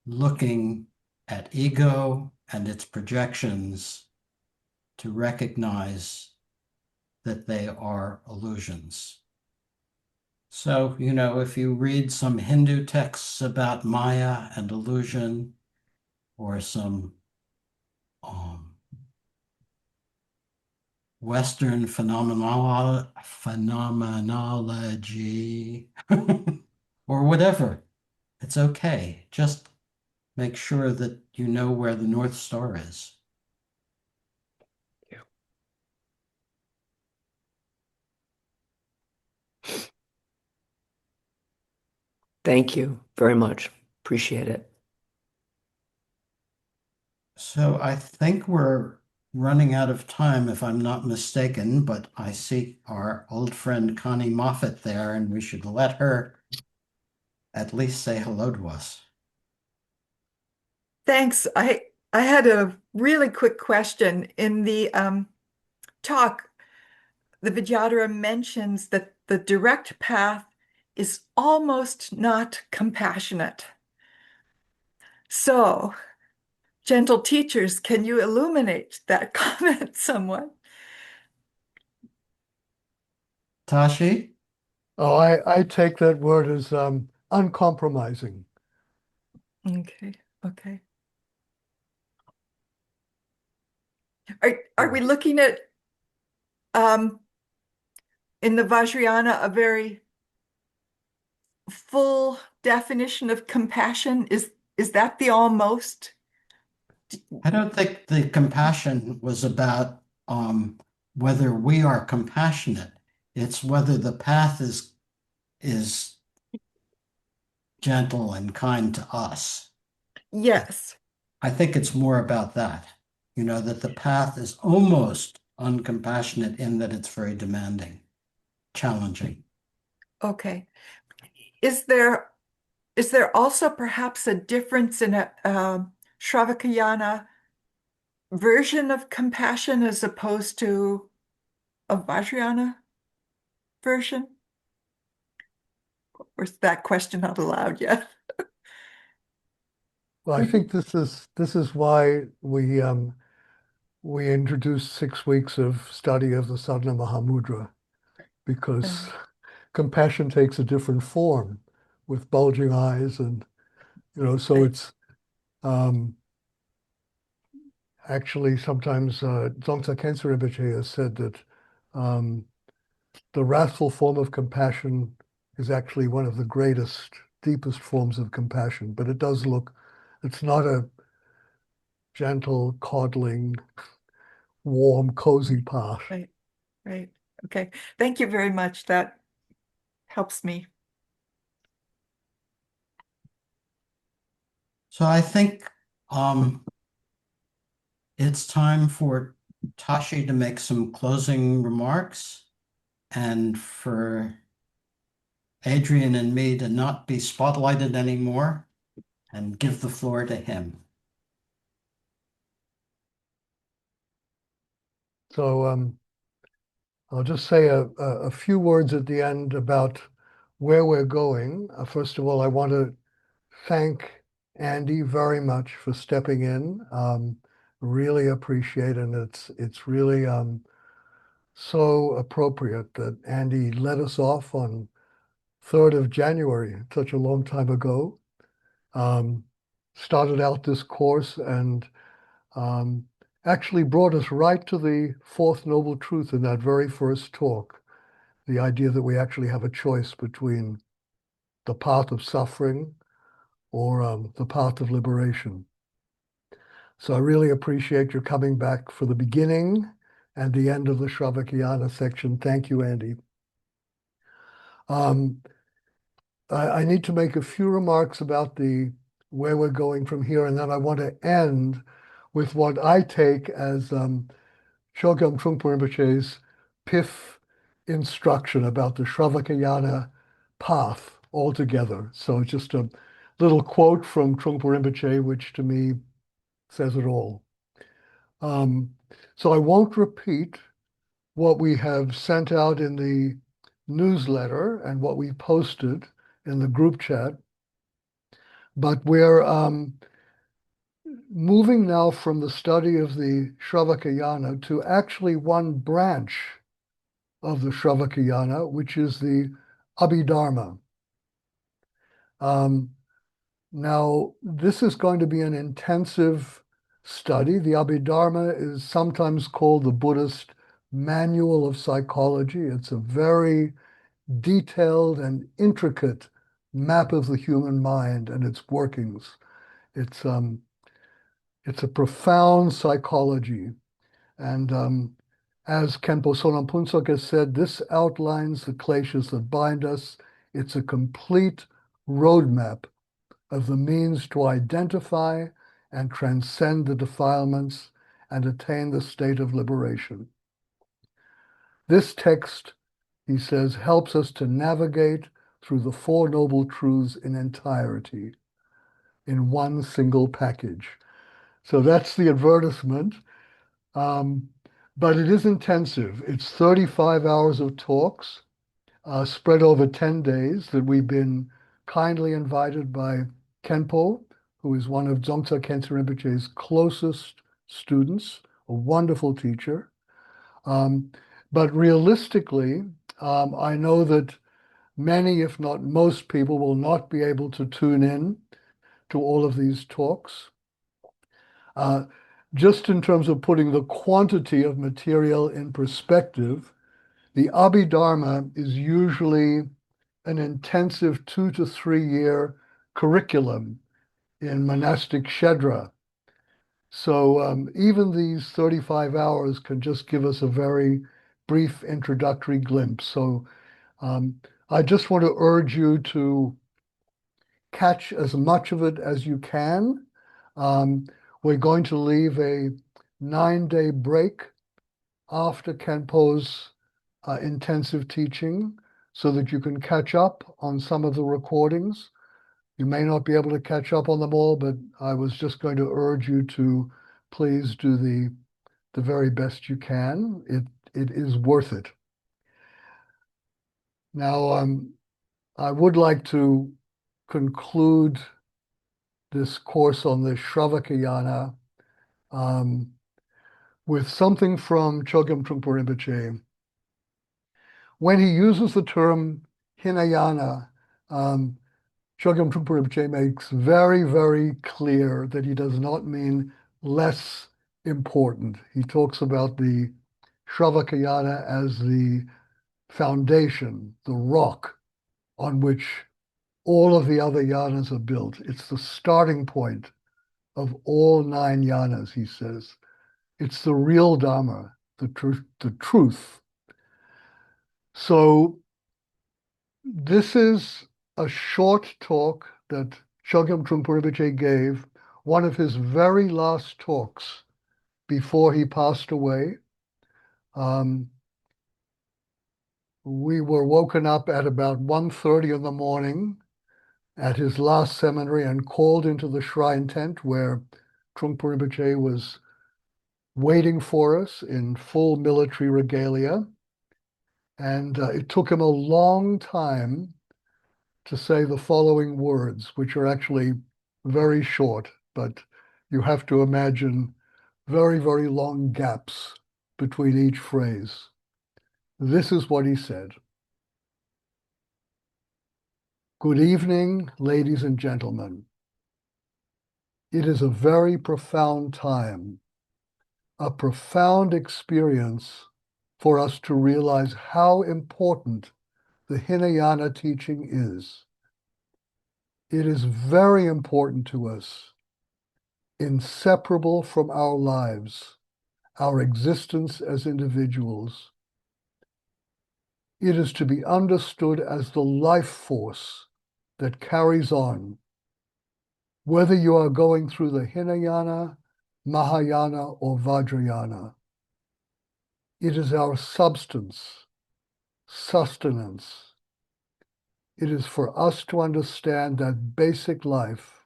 looking at ego and its projections to recognize that they are illusions. So, if you read some Hindu texts about Maya and illusion, or some Western phenomenology, or whatever, it's okay. Just make sure that you know where the North Star is. Thank you very much. Appreciate it. So I think we're running out of time, if I'm not mistaken, but I see our old friend Connie Moffat there, and we should let her at least say hello to us. Thanks. I had a really quick question. In the talk, the Vijayadhara mentions that the direct path is almost not compassionate. So, gentle teachers, can you illuminate that comment somewhat? Tashi? Oh, I take that word as uncompromising. Okay. Are we looking at in the Vajrayana a very full definition of compassion? Is that the almost? I don't think the compassion was about whether we are compassionate. It's whether the path is gentle and kind to us. Yes. I think it's more about that, that the path is almost uncompassionate in that it's very demanding, challenging. Okay. Is there is there also perhaps a difference in a Śrāvakayāna version of compassion as opposed to a Vajrayana version? Or is that question not allowed yet? Well, I think this is why we introduced 6 weeks of study of the Sadhana Mahamudra, because compassion takes a different form with bulging eyes, and so it's actually sometimes Dzongtsa Khyentse Rinpoche has said that the wrathful form of compassion is actually one of the greatest, deepest forms of compassion, but it's not a gentle, coddling, warm, cozy path. Right. Okay. Thank you very much. That helps me. So I think it's time for Tashi to make some closing remarks and for Adrian and me to not be spotlighted anymore and give the floor to him. So I'll just say a few words at the end about where we're going. First of all, I want to thank Andy very much for stepping in. Really appreciate it. And it's really so appropriate that Andy let us off on 3rd of January, such a long time ago. Started out this course and actually brought us right to the Fourth Noble Truth in that very first talk. The idea that we actually have a choice between the path of suffering or the path of liberation. So I really appreciate your coming back for the beginning and the end of the Śrāvakayāna section. Thank you, Andy. I need to make a few remarks about where we're going from here, and then I want to end with what I take as Chögyam Trungpa Rinpoche's PIF instruction about the Śrāvakayāna path altogether. So just a little quote from Trungpa Rinpoche, which to me says it all. So I won't repeat what we have sent out in the newsletter and what we posted in the group chat, but we're moving now from the study of the Śrāvakayāna to actually one branch of the Śrāvakayāna, which is the Abhidharma. Now, this is going to be an intensive study. The Abhidharma is sometimes called the Buddhist Manual of Psychology. It's a very detailed and intricate map of the human mind and its workings. It's a profound psychology. And as Khenpo Sonam Phuntsok has said, this outlines the kleshas that bind us. It's a complete roadmap of the means to identify and transcend the defilements and attain the state of liberation. This text, he says, helps us to navigate through the Four Noble Truths in entirety, in one single package. So that's the advertisement. But it is intensive. It's 35 hours of talks spread over 10 days that we've been kindly invited by Khenpo, who is one of Dzongtsa Khyentse Rinpoche's closest students, a wonderful teacher. But realistically, I know that many, if not most people, will not be able to tune in to all of these talks. Just in terms of putting the quantity of material in perspective, the Abhidharma is usually an intensive 2 to 3 year curriculum in monastic Shedra. So even these 35 hours can just give us a very brief introductory glimpse. So I just want to urge you to catch as much of it as you can. We're going to leave a 9-day break after Khenpo's intensive teaching so that you can catch up on some of the recordings. You may not be able to catch up on them all, but I was just going to urge you to please do the very best you can. It is worth it. Now, I would like to conclude this course on the Śrāvakayāna with something from Chögyam Trungpa Rinpoche. When he uses the term Hinayana, Chögyam Trungpa Rinpoche makes very, very clear that he does not mean less important. He talks about the Śrāvakayāna as the foundation, the rock on which all of the other yanas are built. It's the starting point of all 9 yanas, he says. It's the real Dharma, the truth. So this is a short talk that Chögyam Trungpa Rinpoche gave, one of his very last talks before he passed away. We were woken up at about 1:30 in the morning at his last seminary and called into the shrine tent where Trungpa Rinpoche was waiting for us in full military regalia. And it took him a long time to say the following words, which are actually very short, but you have to imagine very, very long gaps between each phrase. This is what he said. Good evening, ladies and gentlemen. It is a very profound time, a profound experience for us to realize how important the Hinayana teaching is. It is very important to us, inseparable from our lives, our existence as individuals. It is to be understood as the life force that carries on, whether you are going through the Hinayana, Mahayana, or Vajrayana. It is our substance, sustenance. It is for us to understand that basic life,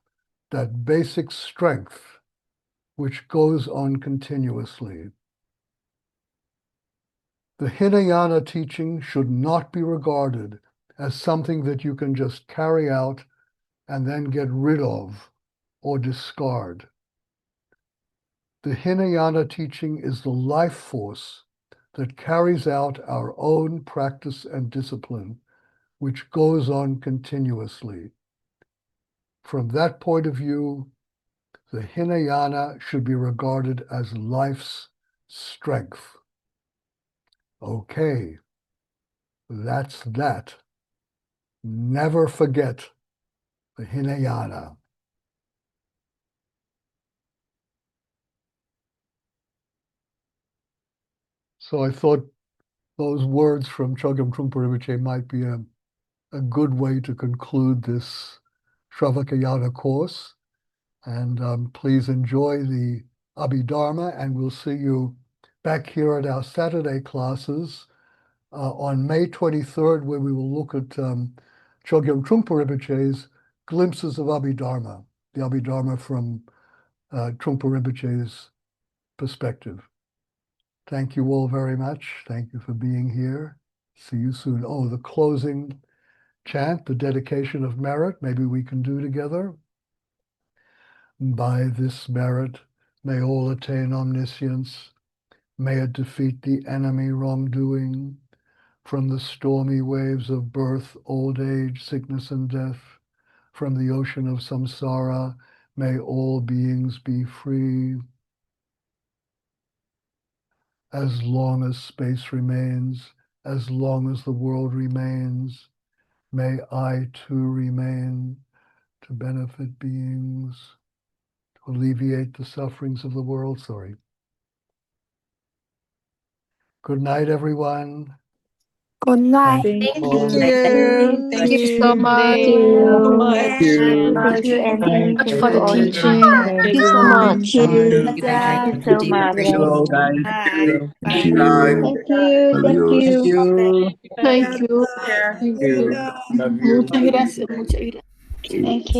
that basic strength, which goes on continuously. The Hinayana teaching should not be regarded as something that you can just carry out and then get rid of or discard. The Hinayana teaching is the life force that carries out our own practice and discipline, which goes on continuously. From that point of view, the Hinayana should be regarded as life's strength. Okay, that's that. Never forget the Hinayana. So I thought those words from Chögyam Trungpa Rinpoche might be a good way to conclude this Śrāvakayāna course. And please enjoy the Abhidharma, and we'll see you back here at our Saturday classes on May 23rd, where we will look at Chögyam Trungpa Rinpoche's glimpses of Abhidharma, the Abhidharma from Trungpa Rinpoche's perspective. Thank you all very much. Thank you for being here. See you soon. Oh, the closing chant, the dedication of merit, maybe we can do together. By this merit, may all attain omniscience. May it defeat the enemy wrongdoing. From the stormy waves of birth, old age, sickness, and death, from the ocean of samsara, may all beings be free. As long as space remains, as long as the world remains, may I too remain to benefit beings, to alleviate the sufferings of the world. Good night, everyone. Good night. Thank Thank you. you. Thank Thank you so much. you. Thank Good Thank you, Andy, night. for the teaching. Thank you so much. Thank you so much. Thank you all, guys. Thank you. Thank you. Thank you. Thank you. Thank you. Care. Thank you. Love you. Muchas gracias. Muchas gracias. Thank you.